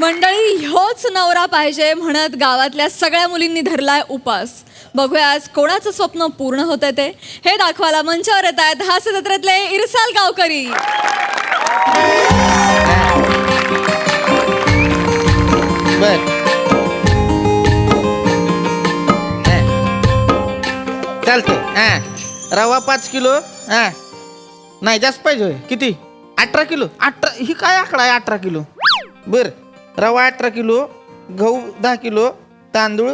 मंडळी ह्योच नवरा पाहिजे म्हणत गावातल्या सगळ्या मुलींनी धरलाय उपास. बघूया आज कोणाचं स्वप्न पूर्ण होतंय ते. हे दाखवायला मंचावर येत आहेत हास्य जत्रेतले इरसाल गावकरी. बर चालतंय. रवा 5 किलो. नाही जास्त पाहिजे. किती? 18 किलो. 18 ही काय आकडा आहे 18 किलो? बर रवा 18 किलो, गहू 10 किलो, तांदूळ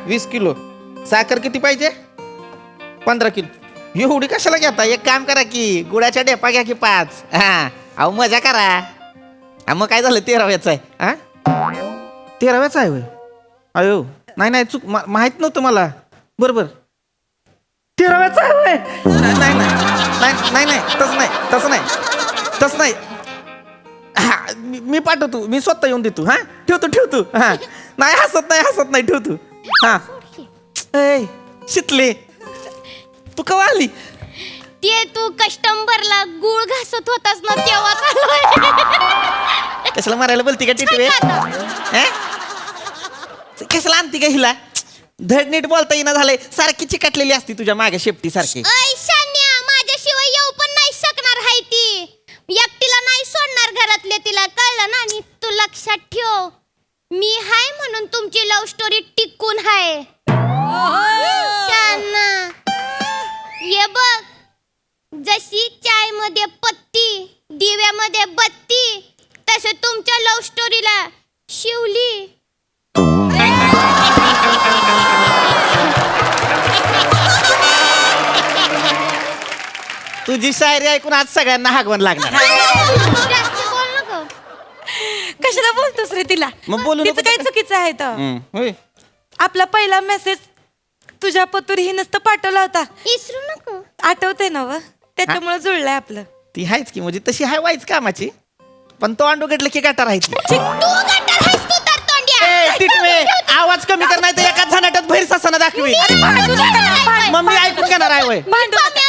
20 किलो, साखर किती पाहिजे? 15 किलो. एवढी कशाला घेता? एक काम करा की गुळाच्या डेपा घ्या की 5. अहो मजा करा. मग काय झालं? 13व्याचं आहे. 13व्याचं आहे होय? अयो नाही चूक माहित नव्हतं मला. बरोबर 13व्याचं आहे होय? नाही तसं नाही. मी पाठवतो. मी स्वतः येऊन देतो. ठेवतो. नाही हसत नाही ठेवतो. शितले तू कवा आली? ते तू कस्टमरला गुळ घासत होतास ना तेव्हा. कशाला मारायला बोलती का टिटवे? कशाला आणती का हिला? धड नीट बोलता येईना झालंय. सारखी चिकटलेली असती तुझ्या मागे शेपटी सारखी. शान्या माझ्याशिवाय येऊ पण नाही शकणार हाय ती. एकटीला नाही सोडणार घरातले तिला, कळलं ना? आणि तू लक्षात ठेव मी हाय म्हणून तुमची लव्ह स्टोरी टिकून हाय. शान्या ये बघ, जशी चाय मध्ये पत्ती दिव्यामध्ये बत्ती, तसे तुमच्या लव्ह स्टोरीला शिवली. तुझी शायरी ऐकून आज सगळ्यांना हागवण लागणार. जास्त बोल नको. कशाला बोलतोस रे तिला? मग बोलू तिचं नको काही तर. चुकीचं आहे तर. होय. आपला पहिला मेसेज तुझ्या पतुर ही नसतं पाठवला होता, इसरू नको. आठवते ना व? त्याच्यामुळे जुळलंय आपलं. ती हायच की, म्हणजे तशी हाय वाईच कामाची, पण तो अंडू गटलं की गाठा राहायची. तू गटर आहेस तू तर तोंड्या. टिटवे आवाज कमी कर, नाही तर एकाच झनाट्यात भैर ससाना दाखवी. मग मी ऐकून घेणार आहे वय. भांडू नका.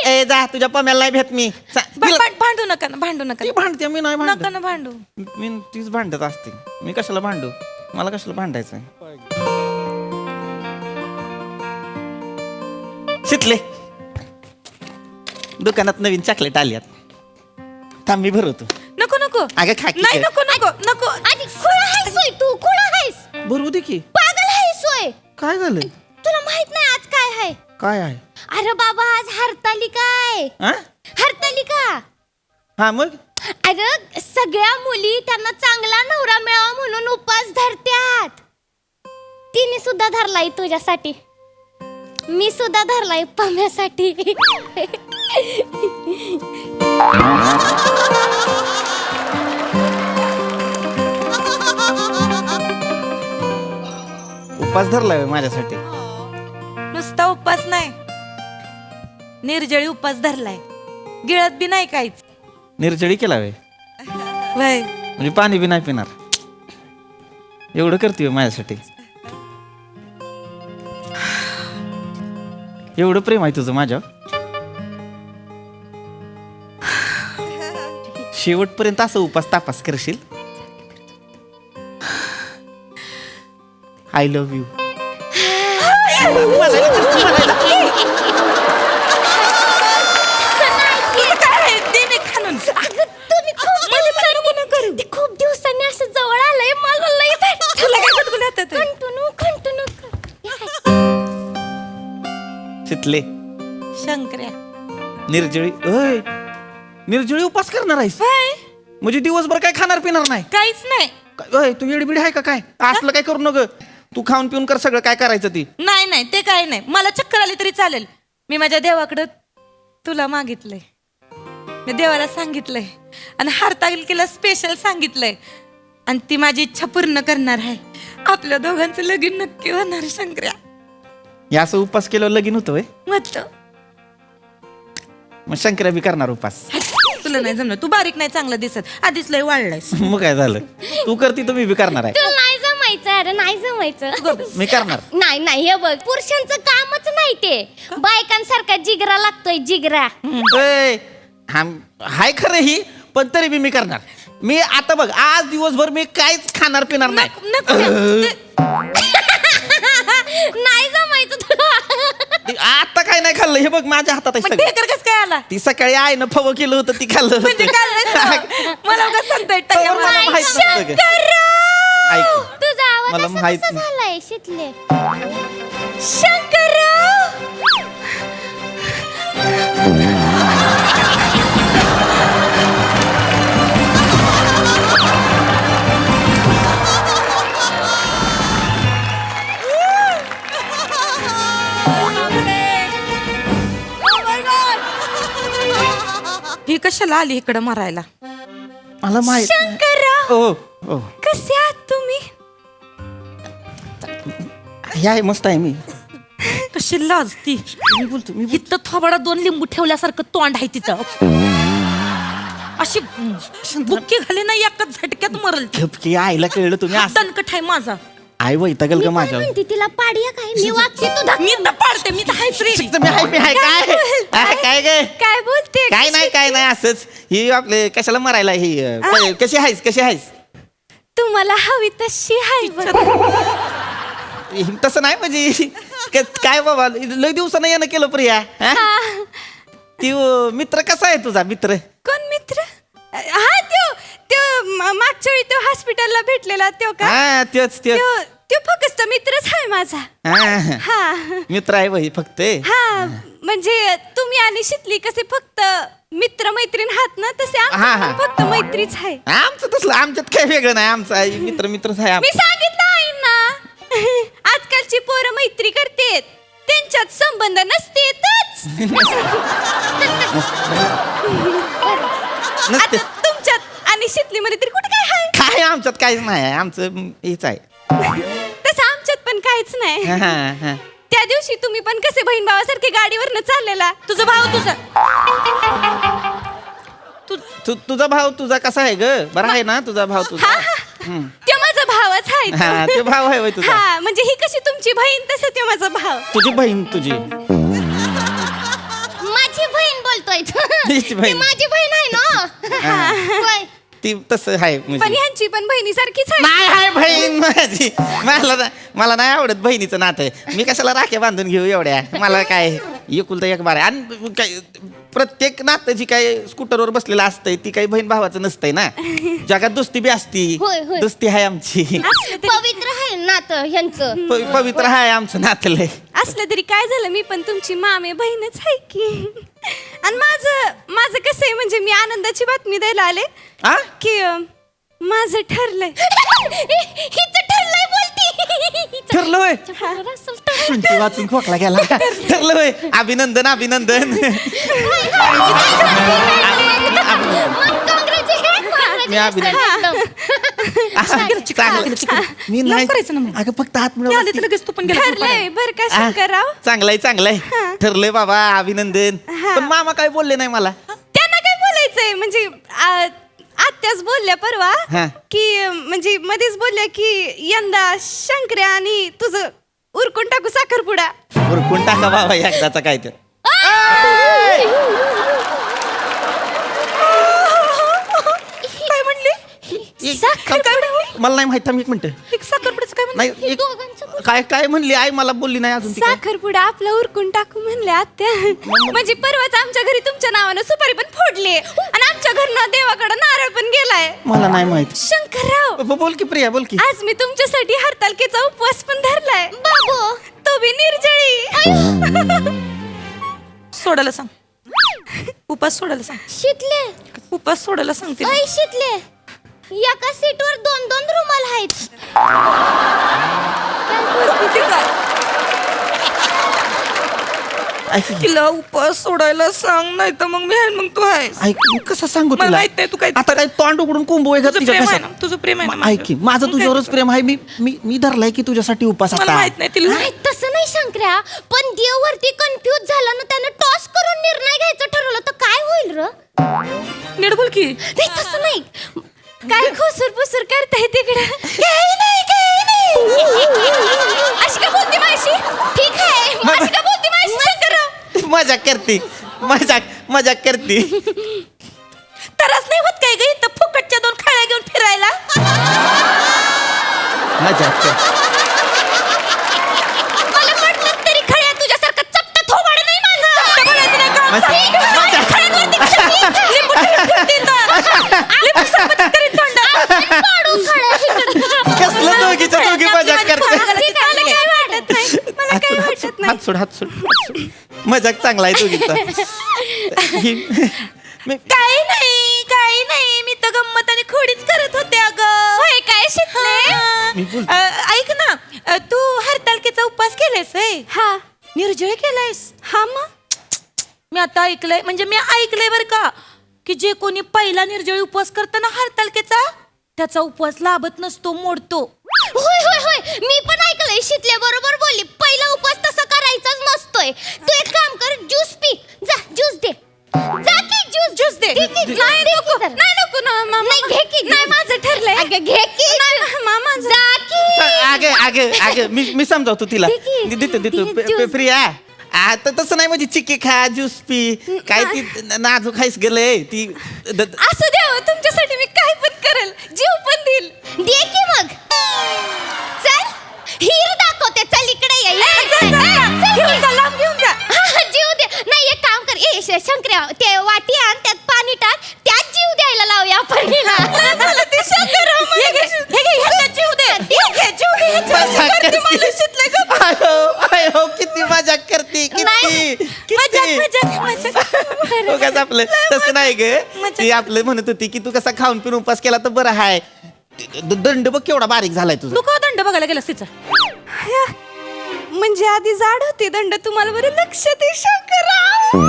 ए जा, तुझ्या पम्याला नाही भेट मी. भांडू नका ना, भांडू नका. ती भांडते, मी नाही नका भांडत. ना भांडू. मी तीच भांडत असते. मी कशाला भांडू? मला कशाला भांडायचं? शितले दुकानात नवीन चॉकलेट आल्यात. थांब मी भरवतो. नको अगं खा की. नाही नको. आधी खुळा आहेस होय तू? खुळा आहेस? भरवू दे की. पागल आहेस होय? काय झालं? तुला माहित नाही आज काय आहे? काय आहे? अरे बाबा आज हरतालिका आहे. हरतालिका. मग अरे सगळ्या मुली त्यांना चांगला नवरा मिळावा म्हणून उपवास धरत्यात. तिने सुद्धा धरलाय तुझ्यासाठी, मी सुद्धा धरलाय पम्यासाठी. उपास धरलाय माझ्यासाठी. नुसता उपवास नाही, निर्जळी उपवास धरलाय. गिळत बी नाही काहीच. निर्जळी केला वे वय म्हणजे पाणी बी नाही पिणार. एवढं करते माझ्यासाठी. एवढं प्रेम आहे तुझं माझ्यावर. शेवटपर्यंत असं उपास तापास करशील. I love you. खूप दिवसांनी असं जवळ आलंय मला लई खंटू. शितले शंकर्या निर्जळी उपास करणार आहेस? म्हणजे दिवसभर काय खाणार पिणार नाही? काहीच नाही. तू येडबिड आहे का काय? असलं काय करू नका. तू खाऊन पिऊन कर सगळं काय करायचं ती. नाही ते काही नाही. मला चक्कर आली तरी चालेल. मी माझ्या देवाकडं तुला मागितलंय, मी देवाला सांगितलंय आणि हरतालिकेला स्पेशल सांगितलंय आणि ती माझी इच्छा पूर्ण करणार आहे. आपल्या दोघांचं लगीन नक्की होणार शंकर्या. या असं उपास केल्यावर लगीन होतं वय? म्हटलं मग शंकर्या बी करणार उपास. तुला नाही जमलं, तू बारीक नाही चांगलं दिसत, आधीच लय वाढलायस. मग काय झालं? तू करती तर मी बी करणार आहे. तुला नाही जमायचं. अरे नाही जमायचं. मी करणार. नाही हे बघ, पुरुषांचं कामच नाही ते. बायकांसारखा जिगरा लागतोय, जिगरा. हाय खरं ही, पण तरी बी मी करणार. मी आता बघ आज दिवसभर मी काहीच खाणार पिणार नाही. नको नाही जमायचं तुला. आता काय नाही खाल्लं हे बघ माझ्या हातात आहे मग सगळं. ढेकर कसं काय आला ती सकाळी आईनं फवं केलं होतं ती खाल्लं म्हणजे होतं. काय मला उगाच सांगता येत तोवर मला माहित नव्हतं का. ऐक तुझा आवाज मला असा माहित कसा नाही. झालाय शितले? शंकरराव ही कशाला आली इकडं मरायला? मला माहित शंकरराव ओ ओ कसे आहात तुम्ही? हे आहे मस्त आहे मी कशी लाजती. मी बोलतो मी इथं थोबाडा 2 लिंबू ठेवल्यासारखं तोंड आहे तिचं. अशी बुक्की घाली ना एकाच झटक्यात मरल ती. झपकी आईला कळलं तुम्ही असं दणकट आहे माझा. आई वैतागल मी का काय माझ्या म्हणते तिला पाडिया काय? मी वागते तू धक्का. मी तर पाडते मी तर हायच रेडी. मी आहे काय काय काय काय बोलते? काय नाही असंच ही आपले कशाला मरायला ही कशी आहेस तुम्हाला हवी तशी हाय तसं नाही म्हणजे काय बाबा लय दिवसानं येणं केलं प्रिया हा? ती मित्र कसा आहे तुझा मित्र? कोण मित्र? हा त्यो मागच्या वेळी त्यो हॉस्पिटलला भेटलेला त्यो का? हा तेच त्यो फक्त मित्रच आहे माझा. हा हा मित्र आहे बाई फक्त हा म्हणजे तुम्ही आणि शितली कसे फक्त मित्र मैत्रीण आहात ना तसे हा, हा. आमचं पण फक्त मैत्रीच आहे. आमचं तसलं आमच्यात काय वेगळं नाही आमचा मित्रच आहे मी सांगितलं आहे ना आजकालची पोरं मैत्री करतेत त्यांच्यात संबंध नसतेतच. आता नसते तुमच्यात आणि शितलीमध्ये तरी कुठे काय आहे? काय आमच्यात काहीच नाही आहे आमचं हेच आहे तसं आमच्यात पण काहीच नाही. हा, हा. त्या दिवशी तुम्ही पण कसे बहीण भावासारखे गाडीवरनं चाललेला. तुझा भाऊ तुझा भाव तुझा कसा आहे ग बरा आहे ना तुझा भाव तुझा हम्म. ते माझा भावच आहे तो. हा ते भाव आहे होय तुझा हा म्हणजे ही कशी तुमची बहीण तसं ते माझा भाव. तुझी बहीण तुझी माझी बहीण बोलतोय तू. तिची बहीण. ती माझी बहीण आहे ना. होय. ती तसं आहे पण म्हणजे ह्यांची पण बहिणीसारखीच आहे. नाही आहे बहीण माझी मला नाही आवडत बहिणीचं नातं मी कशाला राख्या बांधून घेऊ एवढ्या मला काय एकुलता एक बार आहे. आणि काय प्रत्येक नातं जी काय स्कूटरवर बसलेलं असतंय ती काही बहीण भावाचं नसतंय ना जगात दोस्ती बी असती होय, होय. दोस्ती आहे आमची असलं तरी- पवित्र आहे नातं ह्यांचं. पवित्र आहे आमचं नातलंय असलं तरी काय झालं मी पण तुमची मामे बहीणच आहे की. आणि माझं कसं आहे म्हणजे मी आनंदाची बातमी द्यायला आले आ की माझं ठरलंय. हिचं ठरलंय बोलती. ठरलं होय असेल तर. म्हणती वाचून खोकला गेला ठरलं होय अभिनंदन अभिनंदन मग congratulations. मी अभिनंदन चांगलं मी नाही करायचं ना मग. अगं फक्त हात मी आले तर मिळवला लगेच तू पण गेला. ठरलंय बर का शंकरराव. चांगलंय ठरलंय बाबा अभिनंदन हा. पण मामा काय बोलले नाही मला त्यांना काय बोलायचंय म्हणजे आत्याच बोलल्या परवा हा. की म्हणजे मध्येच बोलल्या की यंदा शंकर्या आणि तुझं उरकून टाकू साखरपुडा. उरकून टाका बाबा एकदाचा काय तर काय म्हणली? मला नाही माहित थांब एक मिनिट एक साखरपुड्याचं काय म्हणली? नाही काय म्हणली आई मला बोलली नाही अजून ती काय साखरपुडा आपला उरकून टाकू म्हणले आत्या. म्हणजे परवाच आमच्या घरी तुमच्या नावानं सुपारी पण फोडली आणि आमच्या घरनं देवाकडे नारळ पण गेलाय. मला नाही माहित शंकरराव बोल की प्रिया बोल की आज मी तुमच्यासाठी हरतालकेचा उपवास पण धरलाय. बाबू तो बी निर्जळी. सोडायला सांग उपास सोडायला सांग. शितले. उपास सोडायला सांगते. ऐ शितले. एका सीटवर 2-2 रुमाल आहेत. तिला उपास सोडायला सांग नाही तर मग मी आहे मग तू आहे. ऐक मी कसं सांगू मला तुला माहित नाही तू काय आता काय तोंड उघडून कुंभू आहे का तुझं तिच्या प्रेम आहे कशात? ना तुझं प्रेम आहे ना ऐक की, माझं तुझ्यावरच प्रेम आहे मी धरलाय की तुझ्यासाठी उपास मला आता माहित नाही तिला. नाही तसं नाही शंकर्या पण देव वरती कन्फ्यूज झाला ना त्यानं टॉस करून निर्णय घ्यायचं ठरवलं तर काय होईल र? नीट बोल की. नाही तसं नाही. काय खुसूर पुसूर करताय तिकडे? काही नाही अशी का बोलते माशी? ठीक आहे. अशी का बोलते माशी? शंकरराव मजाक करते तरच नाही होत काय ग इथं फुकटच्या 2 खाळ्या फिरायला. मजाक कर. मला म्हटलं तरी खळ्या तुझ्यासारखं चपट थोबाड नाही माझं. चपट बोलायचं नाही का? मजाक. खळ्यांवरती कशाला लिंबू फिरतील तर. लिंबू सरबत करीन तोंडात. पाडू खळ्या इकडं. कसलं दोघी मजाक करते. मला काय वाटत नाही. मला काय वाटत नाही. हात सोड. मजाक चांगला आहे दोघीचा. काही नाही मी तर गंमत आणि खोडीच करत होते अगं. होय काय शिकले? मी बोलतो. ऐक ना, तू हरतालिकेचा उपवास केलायस व्हय? हा निर्जळ केलायस? हा मग मी आता ऐकलंय, म्हणजे मी ऐकलंय बरं का, की जे कोणी पहिला निर्जळी उपवास करताना हरतालिकेचा त्याचा उपवास लाभत नसतो, मोडतो. होय मी पण ऐकलंय. शितले बरोबर बोलली. पहिला उपवास तसा करायचाच नसतोय. तू एक काम कर, ज्यूस पी. जा ज्यूस दे. जा की ज्यूस दे. नाही नको ना मामा. नाही घे की. नाही माझं ठरलंय. अगं घे की. मामा जा की. अगे मी समजावतो तिला. ठीक आहे. देतो ठीक आहे, ज्यूस. प्रिया. आता तसं नाही म्हणजे चिक्की खा, ज्यूस पी. काय ती नाजूक खायस गेलंय ती. असं द्यावं तुमच्यासाठी मी काय पण करेल. जीव पण देईल. दे की मग. चल हिर दाखवते. चल इकडे ये. घेऊन जा, लांब घेऊन जा. जीव दे. नाही एक काम कर. शंकर्या ते वाटी आण, त्यात पाणी टाक, त्यात जीव द्यायला लावूया आपण हिला. ते शंकरराव मला हे घे, ह्याच्यात जीव दे. हे घे, जीव दे ह्याच्यात. मजाक करते करते. मला शितले गं. आयो किती मजाक करते. नाही. मजाक. उगाच आपलं तसं नाही ग. मजाक. ती आपलं म्हणत होती की तू कसा खाऊन पिऊन उपास केला तर बरं हाय. दंड बघ केवढा बारीक झालाय तुझा. तू का दंड बघायला गेलास तिचा? म्हणजे आधी जाड होती दंड, तुम्हाला बरं लक्ष दे शंकरराव.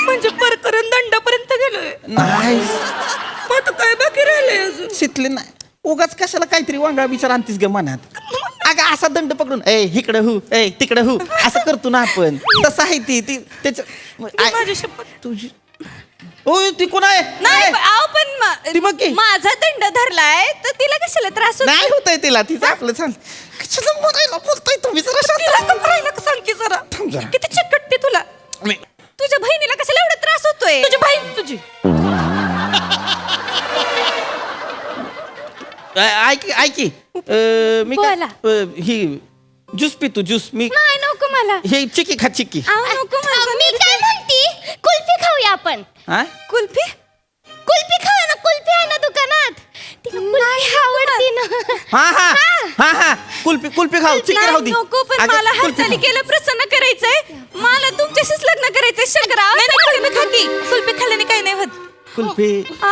म्हणजे पर करून दंडापर्यंत गेलोय. नाही आता काय बाकी राहिलंय अजून? शितले नाही. उगाच कशाला काहीतरी वांगळा विचार आणतीस ग मनात. अगं असा दंड पकडून इकडे हु तिकडे हु असं करतो ना आपण. तसं आहे ती त्याच्या माझी शपथ. तुझी ओ ती कोण आहे? नाही आव ती बघ की. पण माझा दंड धरलाय तर तिला कशाला त्रास होतो? नाही होतंय तिला तिचं आपलं चाल. कशाला म्हणायला बोलताय तुम्ही जरा शांत राहिलं का सांग की जरा. थांब जरा. किती चिकटते तुला. मी- तुझ्या बहिणीला कशाला एवढा त्रास होतोय? तुझी बहीण तुझी. ऐकी मी बोला. ही ज्यूस पी तू ज्यूस. मी नाही नको मला. हे चिक्की खा चिक्की. नको मी काय म्हणती, कुल्फी खाऊया आपण. हा कुल्फी? कुल्फी खाऊया ना. कुल्फी आहे ना दुकानात. तिला कुल्फी आवडती ना. हा कुल्फी खाऊ चिक्की राहू दे. नको पण अगं, मला कुल्फी हरतालिकेला प्रसन्न करायचंय. मला तुमच्याशीच लग्न करायचंय शंकरराव. कुल्फी खाती. कुल्फी खाल्ल्याने काही नाही होत. कुल्फी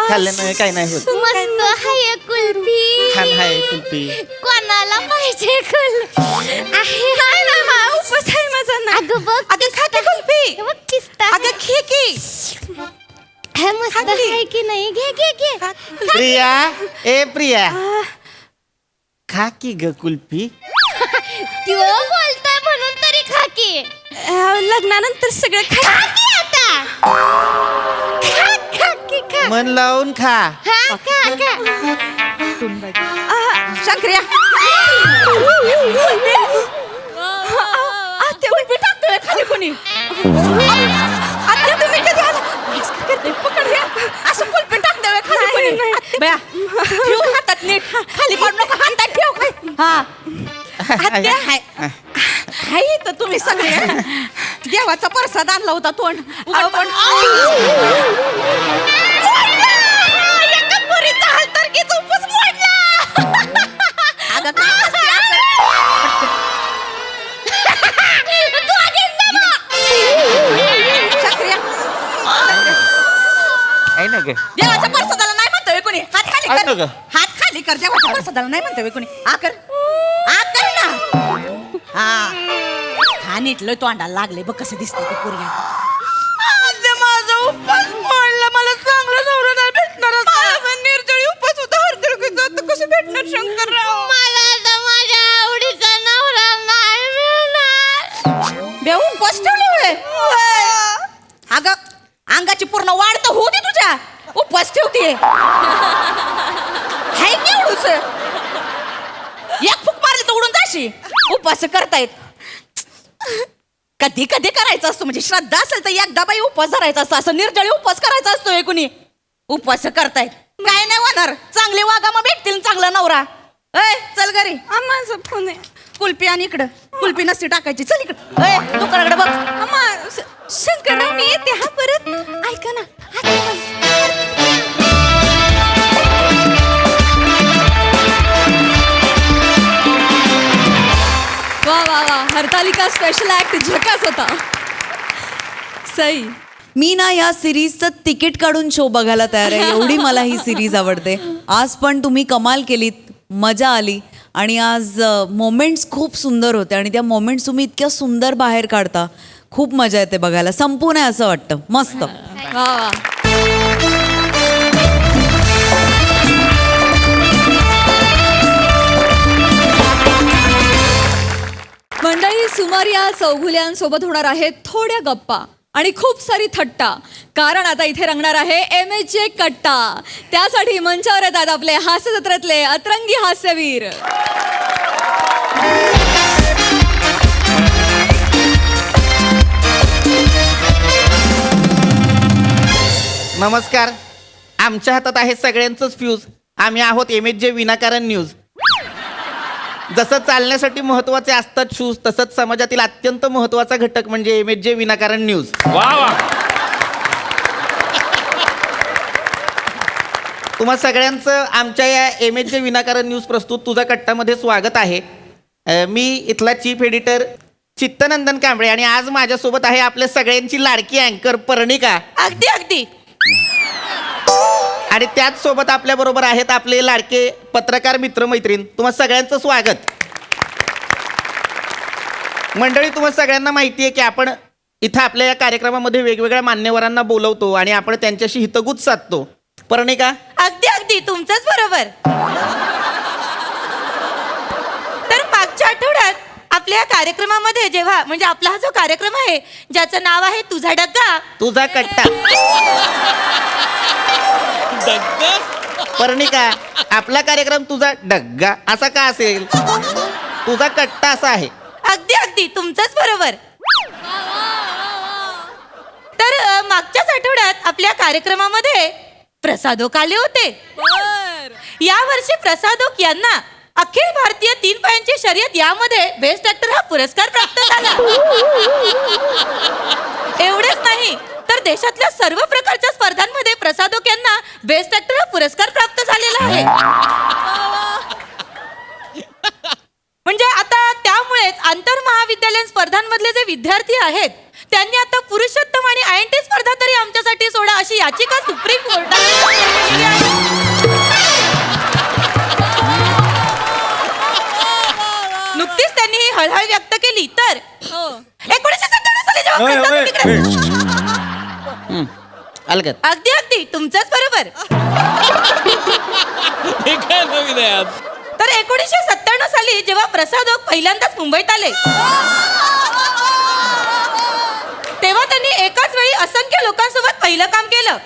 खाल्ल्यानं काय नाही होत. मस्त आहे कुल्फी. छान आहे कुल्फी. कोणाला पाहिजे कुल्फी? नाही ना मा उपवास आहे माझा ना. अगं बघ. अगं खा की कुल्फी. बघ किस्ता. अगं खे की. हे मस्त खाल्ली. आहे की नाही? घे. प्रिया खा की ग कुल्फी. त्यो बोलतोय म्हणून तरी खा की. लग्नानंतर सगळं खा की आता. खा की खा. मन लावून खा. खा. शंकर्या. आत्या कुल्फी टाकतोय खाली कोणी. आता तुम्ही कधी आला? पकड घ्या. असं कुल्फी टाकते खाली कोणी. बया ठेव हातात नीट. खाली पडू नका. हातात ठेव काय. हा आत्या हाय तर तुम्ही सगळे देवाचा प्रसाद आणला होता तोंड. एका पोरीचा हलतर्केचा उपवास मोडला. अगं काय असते असं? शंकर्या. आहे ना ग. देवाच्या प्रसादाला नाही म्हणतोय कोणी. हात खाली आहे ना कर. ग. हात खाली कर. देवाच्या प्रसादाला नाही म्हणतोय कोणी. आ कर ना. हा नीटलं तोंडाला लागले बघ कसं दिसतंय ते पोरग्या. माझा उपवास मोडला. मला चांगला नवरा नाही भेटणार. निर्जळी उपवास होता हरतालिकेचा. तर कसं भेटणार शंकरराव? मला तर माझ्या आवडीचा नवरा नाही मिळणार. बेऊ उपवास ठेवले होय. अगं अंगाची पूर्ण वाढ तर होऊ दे तुझ्या. उपवास ठेवते. हाय केवढूच. एक फूक मारली तर उडून जाशी. उपवास करतायत. कधी करायचा असतो. म्हणजे श्रद्धा असेल तर एकदा बाई उपवास धरायचा असतो. असं निर्जळी उपवास करायचा असतो कुणी. उपवास करतायत काय नाही होणार चांगले वागा मग भेटतील चांगला नवरा ए चल घरी माझा फोन आहे. कुल्फी आणि इकडं कुल्फी नसती टाकायची चल इकडं ए दुकानाकडे बघ शंकरराव मी येते हा परत ऐका ना वा वा वा हरतालिका स्पेशल ऍक्ट झकास होता सई. मी ना या सिरीजचं तिकीट काढून शो बघायला तयार आहे एवढी मला ही सिरीज आवडते. आज पण तुम्ही कमाल केलीत मजा आली आणि आज मोमेंट्स खूप सुंदर होते आणि त्या मोमेंट्स तुम्ही इतक्या सुंदर बाहेर काढता खूप मजा येते बघायला संपू नये असं वाटतं मस्त. वा वा मंडळी सुमारिया चौघुल्यांसोबत होणार आहेत थोड्या गप्पा आणि खूप सारी थट्टा कारण आता इथे रंगणार आहे MHJ कट्टा. त्यासाठी मंचावर येतात आपले हास्य जत्रेतले अतरंगी हास्यवीर. नमस्कार. आमच्या हातात आहे सगळ्यांचंच फ्यूज. आम्ही आहोत MHJ विनाकारण न्यूज. जसं चालण्यासाठी महत्वाचे असतात शूज तसंच समाजातील अत्यंत महत्वाचा घटक म्हणजे MHJ विनाकारण न्यूज. वा वा तुम्हा सगळ्यांचं आमच्या या MHJ विनाकारण न्यूज प्रस्तुत तुझा कट्टामध्ये स्वागत आहे. मी इथला चीफ एडिटर चित्तनंदन कांबळे आणि आज माझ्यासोबत आहे आपल्या सगळ्यांची लाडकी अँकर पर्णिका अगदी अगदी आणि त्याच सोबत आपल्या बरोबर आहेत आपले लाडके पत्रकार मित्र मैत्रीण. तुम्हा सगळ्यांचं स्वागत. मंडळी तुम्हा सगळ्यांना माहिती आहे की आपण इथं आपल्या या कार्यक्रमामध्ये वेगवेगळ्या मान्यवरांना बोलवतो आणि आपण त्यांच्याशी हितगुज साधतो. पर्णिका अगदी अगदी तुमचंच बरोबर. तर मागच्या आठवड्यात आपल्या कार्यक्रमामध्ये जेव्हा म्हणजे आपला हा जो कार्यक्रम आहे ज्याचं नाव आहे तुझा डग्गा तुझा कट्टा. पर्णिका आपला कार्यक्रम तुझा डग्गा असा का असेल तुझा कट्टा असा आहे. अगदी अगदी तुमचंच बरोबर. तर मागच्याच आठवड्यात आपल्या कार्यक्रमामध्ये प्रसादोक आले होते. या वर्षी प्रसादोक यांना अखिल भारतीय 3 पायांची शर्यत यामध्ये बेस्ट ऍक्टर हा पुरस्कार प्राप्त झाला. एवढेच नाही तर देशातल्या सर्व प्रकारच्या स्पर्धांमध्ये प्रसादोक यांना बेस्ट ऍक्टर हा पुरस्कार प्राप्त झालेला आहे. म्हणजे आता त्यामुळेच आंतर महाविद्यालयीन स्पर्धांमधले जे विद्यार्थी आहेत त्यांनी आता पुरुषोत्तम आणि INT स्पर्धा तरी आमच्यासाठी सोडा अशी याचिका सुप्रीम कोर्टाने केलेली आहे. नुकतीच त्यांनी ही हळहळ व्यक्त केली. तर 1997 साली जेव्हा प्रसादोक तिकडे- अलगत अगदी अगदी तुमचंच बरोबर. हे काय नवीन आहे आज तर 1997 साली जेव्हा प्रसादोक पहिल्यांदाच मुंबईत आले तेव्हा त्यांनी एकाच वेळी असंख्य लोकांसोबत पहिलं काम केलं.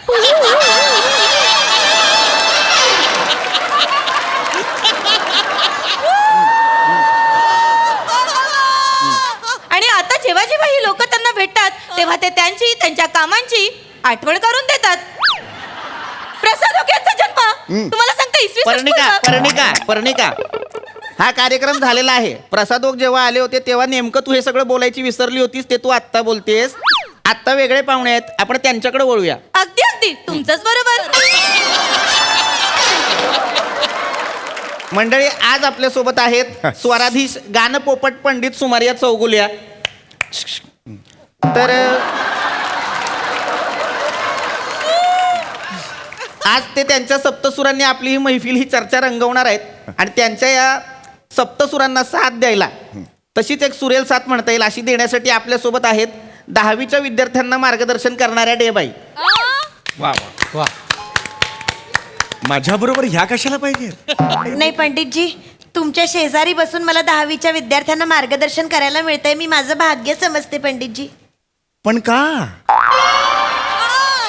आणि आता जेव्हा जेव्हा ही लोक त्यांना भेटतात तेव्हा ते त्यांच्या कामांची आठवण करून देतात. प्रसादोक यांचा जन्म तुम्हाला सांगता इसवी पर्णिका हा कार्यक्रम झालेला आहे. प्रसादोक जेव्हा आले होते तेव्हा नेमकं तू हे सगळं बोलायची विसरली होतीस ते तू आत्ता बोलतेस. आत्ता वेगळे पाहुणे आहेत आपण त्यांच्याकडे वळूया. अगदी अगदी तुमचंच बरोबर. मंडळी आज आपल्या सोबत आहेत स्वराधीश गानपोपट पंडित सुमारिया चौगुल्या. तर आज ते त्यांच्या सप्तसुरांनी आपली ही मैफिल ही चर्चा रंगवणार आहेत आणि त्यांच्या या सप्तसुरांना साथ द्यायला तशीच एक सुरेल साथ म्हणता येईल अशी देण्यासाठी आपल्यासोबत आहेत 10वीच्या विद्यार्थ्यांना मार्गदर्शन करणाऱ्या डेबाई. वा वा वा माझ्या बरोबर ह्या कशाला पाहिजे. नाही पंडितजी तुमच्या शेजारी बसून मला 10वीच्या विद्यार्थ्यांना मार्गदर्शन करायला मिळतंय मी माझं भाग्य समजते पंडितजी. पण का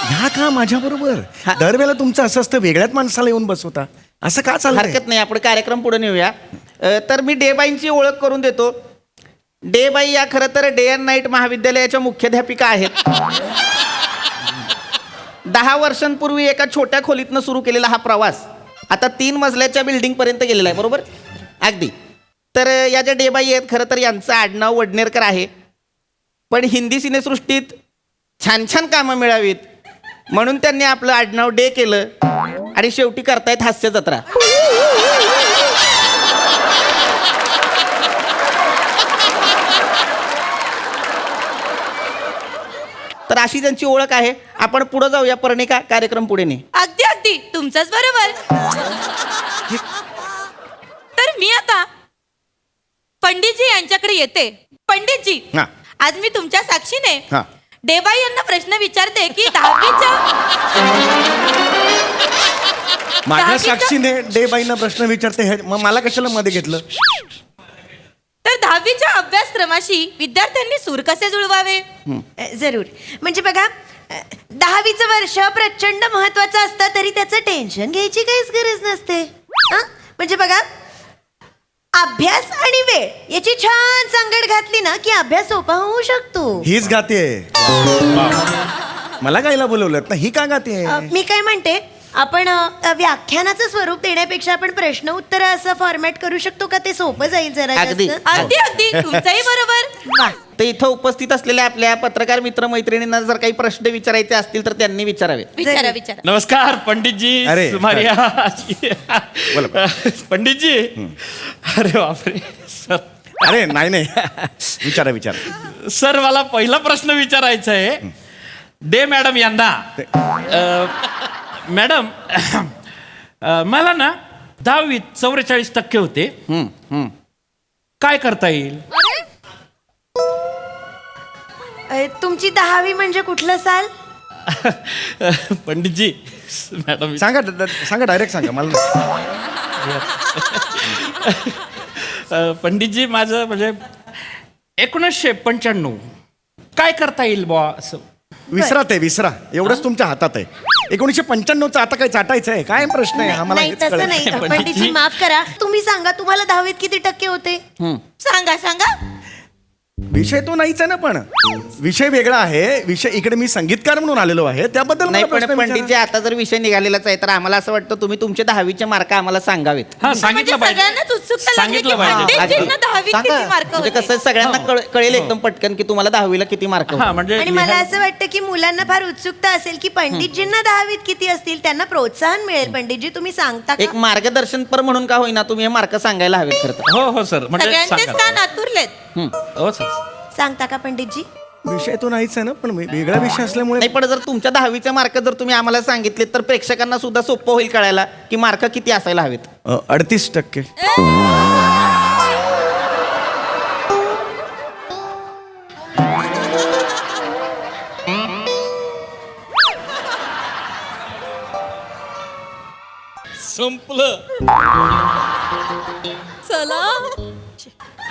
ह्या का माझ्या बरोबर दरवेळेला तुमचं असं असतं वेगळ्याच माणसाला येऊन बसवता असं का चालतं. हरकत नाही आपण कार्यक्रम पुढे नेऊया. तर मी डेबाईंची ओळख करून देतो. डेबाई या खरं तर डे अँड नाईट महाविद्यालयाच्या मुख्याध्यापिका आहेत. 10 वर्षांपूर्वी एका छोट्या खोलीतनं सुरू केलेला हा प्रवास आता 3 मजल्याच्या बिल्डिंग पर्यंत गेलेला आहे, बरोबर? अगदी. तर या ज्या डेबाई आहेत, खरं तर यांचं आडनाव वडनेरकर आहे, पण हिंदी सिनेसृष्टीत छान छान कामं मिळावीत म्हणून त्यांनी आपलं आडनाव डे केलं आणि शेवटी करतायत हास्य जत्रा. तर अशी त्यांची ओळख आहे. आपण पुढे जाऊया. पर्णिका, कार्यक्रम पुढे ने. अगदी अगदी तुमचंच बरोबर. तर मी आता पंडितजी यांच्याकडे येते. पंडितजी, हा. आज मी तुमच्या साक्षीने हा. देबाई यांना प्रश्न विचारते की 10वीच्या माझ्या 10वीच्या साक्षीने डेबाईंना प्रश्न विचारते हे मग मला कशाला मध्ये घेतलं? तर 10वीच्या अभ्यासक्रमाशी विद्यार्थ्यांनी सूर कसे जुळवावे? जरूर. म्हणजे बघा 10वीचं वर्ष प्रचंड महत्वाचं असतं तरी त्याचं टेन्शन घ्यायची काहीच गरज नसते. हं? म्हणजे बघा अभ्यास आणि वेळ याची छान सांगड घातली ना की अभ्यास सोपा होऊ शकतो. हीच गाते. मला गायला बोलवलं ना, ही का गाते? मी काय म्हणते, आपण व्याख्यानाचं स्वरूप देण्यापेक्षा आपण प्रश्न उत्तर असं फॉर्मॅट करू शकतो का? ते सोपं जाईल जरा अगदी. जास्त. अगदी अगदी तुमचंही बरोबर. तर इथं उपस्थित असलेल्या आपल्या पत्रकार मित्र मैत्रिणींना जर काही प्रश्न विचारायचे असतील तर त्यांनी विचारावे. विचारा विचारा. नमस्कार पंडितजी. अरे, सुमारिया. बोला. पंडितजी. अरे बापरे सर. अरे नाही विचारा. सर मला पहिला प्रश्न विचारायचा आहे डे मॅडम यांना. मॅडम मला ना 10वीत 44% होते. काय करता येईल? तुमची 10वी म्हणजे कुठलं साल? पंडितजी मॅडम सांगा डायरेक्ट सांगा मला. पंडितजी माझं म्हणजे 1995. काय करता येईल बुवा असं? विसरा एवढंच तुमच्या हातात आहे. 1995चं आता काय चाटायचं आहे? काय प्रश्न आहे आम्हाला? नाही हेच तसं कळत नाही. पंडितजी. पंडितजी माफ करा, तुम्ही सांगा तुम्हाला 10वीत किती टक्के होते? सांगा सांगा. विषय तो नाहीच आहे ना, पण विषय वेगळा आहे. विषय इकडे मी संगीतकार म्हणून आलेलो आहे, त्याबद्दल नाही मला पण प्रश्न पंडितजी, विचारा. आता जर विषय निघालेलाच आहे तर आम्हाला असं वाटतं तुम्ही तुमचे 10वीचे मार्क आम्हाला सांगावेत. हा म्हणजे सांगितलं पाहिजे. सगळ्यांनाच उत्सुकता लागली की सांगितलं पाहिजे. पंडितजींना 10वीत सांगा. किती मार्क म्हणजे होते? कसं सगळ्यांना कळेल एकदम पटकन की तुम्हाला 10वीला किती मार्क हा म्हणजे आणि मला असं वाटतं की मुलांना फार उत्सुकता असेल की पंडितजींना 10वीत किती असतील, त्यांना प्रोत्साहन मिळेल. पंडितजी तुम्ही सांगता एक का? मार्गदर्शनपर म्हणून का होईना तुम्ही हे मार्क सांगायला हवेत खरं तर. हो हो सर म्हणजे सगळ्यांचेच सांगा. कान आतुरलेत. हो सर. सांगता का पंडितजी? विषय तो नाहीच आहे ना, पण वेगळा विषय असल्यामुळे नाही पण जर तुमच्या 10वीचे मार्क जर तुम्ही आम्हाला सांगितले तर प्रेक्षकांना सुद्धा सोपं होईल कळायला की मार्क किती असायला हवेत. 38%. संपलं. चला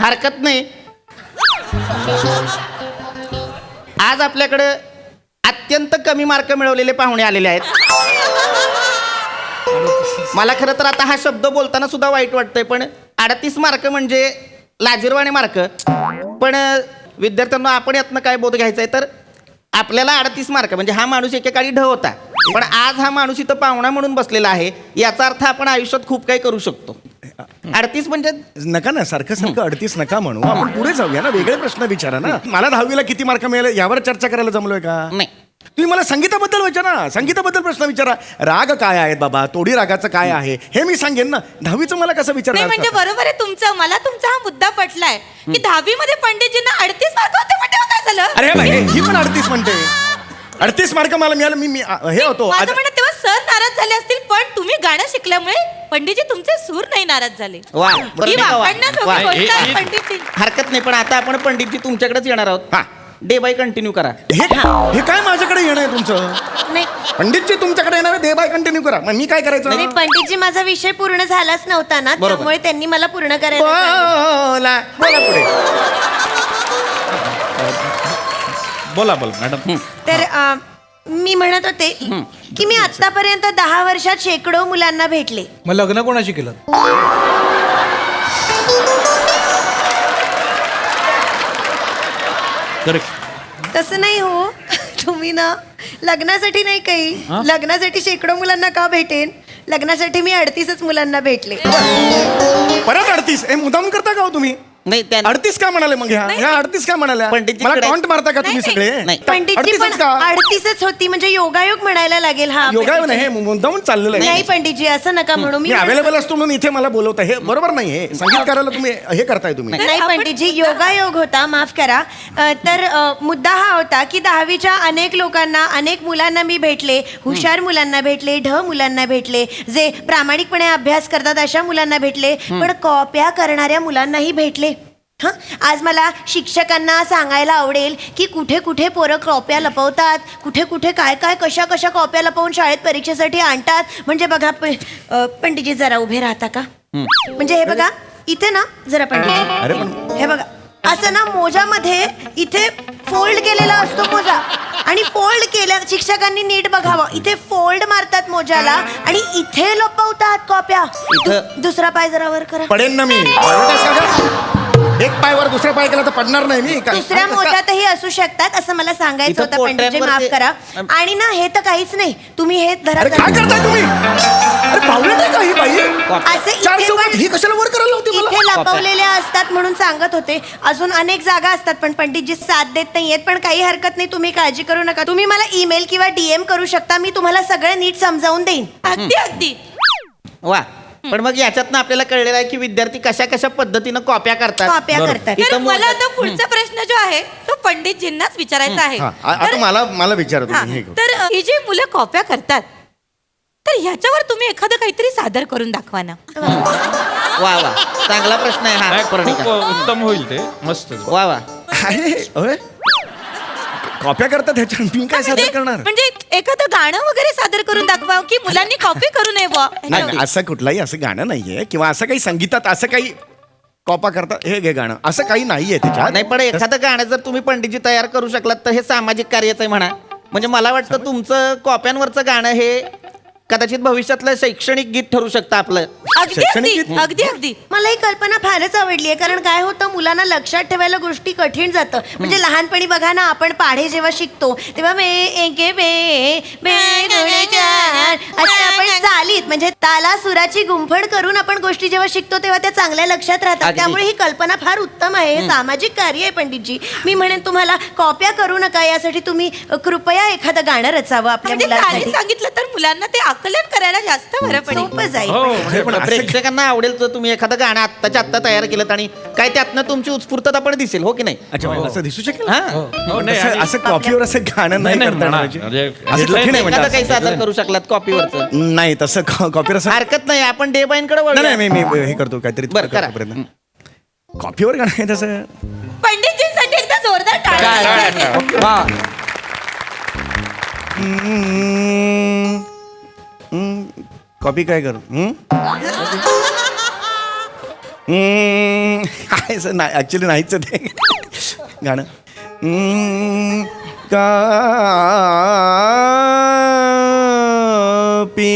हरकत नाही. आज आपल्याकडे अत्यंत कमी मार्क मिळवलेले पाहुणे आलेले आहेत. मला खरं तर आता हा शब्द बोलताना सुद्धा वाईट वाटतंय, पण 38 मार्क म्हणजे लाजिरवाणे मार्क. पण विद्यार्थ्यांना आपण यातनं काय बोध घ्यायचा आहे तर आपल्याला 38 मार्क म्हणजे हा माणूस एकेकाळी ढ होता, पण आज हा माणूस इथं पाहुणा म्हणून बसलेला आहे. याचा अर्थ आपण आयुष्यात खूप काही करू शकतो. 38 म्हणजे नका ना, सारखं 38 नका म्हणू. आपण पुढे जाऊया ना, वेगळे प्रश्न विचारा ना. मला 10वीला किती मार्क मिळाले यावर चर्चा करायला जमलोय का? नाही. तुम्ही मला संगीताबद्दल विचारा, संगीताबद्दल प्रश्न विचारा. राग काय आहेत बाबा, तोडी रागाचं काय आहे हे मी सांगेन ना. 10वीचं मला कसं नाही विचारणार? म्हणजे बरोबर आहे तुमचं. मला तुमचा हा मुद्दा पटलाय की 10वी मध्ये पंडितजींना 38 मार्क होते म्हणजे काय झालं? अरे बाई, ही पण 38 म्हणते. 38 मार्क मला मिळालं. मी हे होतो माझं आज- म्हणणं तेव्हा सर नाराज झाले असतील, पण तुम्ही गाणं शिकल्यामुळे पंडितजी तुमचे सूर नाही नाराज झाले. वा, ही बरं, वा. वापरण्याजोगी वा. गोष्ट आहे हे- पंडितजी. हरकत नाही, पण आता आपण पंडितजी तुमच्याकडेच येणार आहोत. हा. डे बाय कंटिन्यू करा. हे काय माझ्याकडे येणं आहे तुमचं? नाही पंडितजी तुमच्याकडे येणार आहे, दे बाय कंटिन्यू करा. मग मी काय करायचं? नाही, पंडितजी माझा विषय पूर्ण झालाच नव्हता ना, बरोबर. त्यामुळे त्यांनी मला पूर्ण करायला सांगितलं. बोला पुढे. बोला बोला मॅडम. तर मी म्हणत होते की मी आतापर्यंत 10 वर्षात शेकडो मुलांना भेटले. मग लग्न कोणाशी केलं? करेक्ट. तसं नाही हो. तुम्ही ना लग्नासाठी नाही काही लग्नासाठी शेकडो मुलांना का भेटेन लग्नासाठी मी 38च मुलांना भेटले. परत 38 हे मुद्दाम करता का हो तुम्ही? नाही त्या 38 का म्हणाले मग ह्या 38 का म्हणाल्या? पंडितजी मला कडे- टॉन्ट मारता का तुम्ही सगळे? नाही. पंडितजी 38च पण का? 38च होती म्हणजे योगायोग म्हणायला लागेल हा. योगा नाही हे मुद्दामून चाललेलं आहे. नाही पंडितजी असं नका म्हणू. मी अवेलेबल असतो म्हणून इथे मला बोलवता हे बरोबर नाही हे संगीतकाराला तुम्ही हे करताय तुम्ही. नाही पंडितजी योगायोग होता माफ करा. तर मुद्दा हा होता की 10वीच्या अनेक लोकांना अनेक मुलांना मी भेटले. हुशार मुलांना भेटले, ढ मुलांना भेटले, जे प्रामाणिकपणे अभ्यास करतात अशा मुलांना भेटले, पण कॉप्या करणाऱ्या मुलांनाही भेटले. हं आज मला शिक्षकांना सांगायला आवडेल की कुठे कुठे पोरं कॉप्या लपवतात, कुठे कुठे काय काय कशा कशा कॉप्या लपवून शाळेत परीक्षेसाठी आणतात. म्हणजे बघा पंडितजी जरा उभे राहता का? म्हणजे हे बघा इथे ना जरा अरे पंडितजी हे बघा असं ना मोजामध्ये इथे फोल्ड केलेला असतो मोजा आणि फोल्ड केल्या शिक्षकांनी नीट बघावं इथे फोल्ड मारतात मोजाला आणि इथे लपवतात कॉप्या. दुसरा पाय जरा वर करा. पडेन ना मी. एक पायवर दुसरा पाय केला तर पडणार नाही मी. दुसऱ्या मोजातही असू शकतात असं मला सांगायचं इथं होतं पंडितजी माफ पोट्यांवरती- करा. आणि ना हे तर काहीच नाही तुम्ही हे धरा अरे काय करताय तुम्ही? अरे पाहुणे नाही का ही बाई? असे चार इथे चौकात पण ही कशाला वर करायला होती मला? इथे लपवलेल्या असतात म्हणून सांगत होते. अजून अनेक जागा असतात पण पंडितजी साथ देत नाहीयेत. पण काही हरकत नाही तुम्ही काळजी करू नका. तुम्ही मला ईमेल किंवा DM करू शकता. मी तुम्हाला सगळं नीट समजावून देईन. अगदी अगदी. वा पण मग याच्यातनं आपल्याला कळलेलं आहे की विद्यार्थी कशा कशा पद्धतीनं कॉप्या करतात. कॉप्या करतात. इथं तर मला मोजात- आता पुढचा प्रश्न जो आहे तो पंडितजींनाच विचारायचा आहे. हा, आता मला विचारा हा, तुम्ही हे करू. तर ही जी मुलं कॉप्या करतात तर ह्याच्यावर तुम्ही एखादं काहीतरी सादर करून दाखवा ना. वा वा चांगला प्रश्न आहे हा नाही, खूप प्रणिता. उत्तम होईल ते मस्त. वा वा अरे होय? कॉप्या करतात ह्याच्यात मी काय सादर करणार? म्हणजे एखादं गाणं वगैरे सादर करून दाखवा की मुलांनी कॉपी करू नये बुवा. नाही नाही, असं कुठलाही असं गाणं नाहीये किंवा असं काही संगीतात असं काही कॉपा करतात हे घे गाणं असं काही नाहीये त्याच्यात. नाही पण एखादं गाणं जर तुम्ही पंडितजी तयार करू शकलात तर हे सामाजिक कार्याचं आहे म्हणा. म्हणजे मला वाटतं तुमचं कॉप्यांवरचं गाणं हे कदाचित भविष्यातलं शैक्षणिक गीत ठरू शकतं आपलं. अगदी शैक्षणिक अगदी गीत? अगदी अगदी. मला ही कल्पना फारच आवडली आहे कारण काय होतं मुलांना लक्षात ठेवायला गोष्टी कठीण जातं. म्हणजे लहानपणी बघा ना आपण पाढे जेव्हा शिकतो तेव्हा मे एके बे बे दोन चार असं आपण चालीत म्हणजे ताला सुराची गुंफड करून आपण गोष्टी जेव्हा शिकतो तेव्हा त्या चांगल्या लक्षात राहतात. अगदी. त्यामुळे ही कल्पना फार उत्तम आहे. हे सामाजिक कार्य आहे पंडितजी. मी म्हणेन तुम्हाला कॉप्या करू नका यासाठी तुम्ही कृपया एखादं गाणं रचावं आपल्या म्हणजे गाणी मुलांसाठी. सांगितलं तर मुलांना ते आकलन करायला जास्त बरं पडेल. सोपं जाईल. हो अरे पण असं- प्रेक्षकांना आवडेल तर तुम्ही एखादं गाणं आत्ताच्या आत्ता तयार केलं आणि काय त्यातनं तुमची उत्स्फूर्तता पण दिसेल हो की नाही. अच्छा म्हणजे असं दिसू शकेल? हा हो, नाही, असं- आणि- असं कॉपीवर असं गाणं नाही नाही, करता येणार म्हणा. म्हणजे असं कठीण आहे एखादं काही म्हणजे सादर करू शकलात कॉपीवरचं. नाही तसं कॉपीवर असं हरकत नाही आपण डे बाईंकडे नाही नाही मी हे करतो काहीतरी बरं, करा. प्रयत्न. कॉपीवर गाणं आहे तसं पंडितजींसाठी एकदा जोरदार टाळ्या. कॉपी काय करू काय नाही ऍक्च्युली नाहीच आहे ते गाणं. कॉपी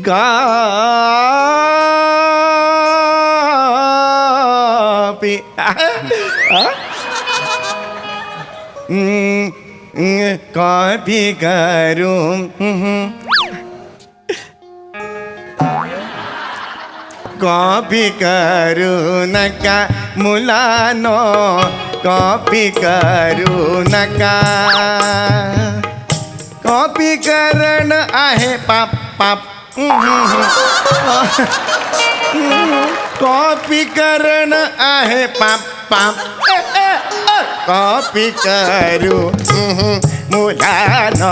कॉपी कॉपी करू कॉपी करू नका मुलानो कॉपी करू नका कॉपी करण आहे पाप पाप कॉपी करण आहे पाप पाप कॉपी करू मुलानो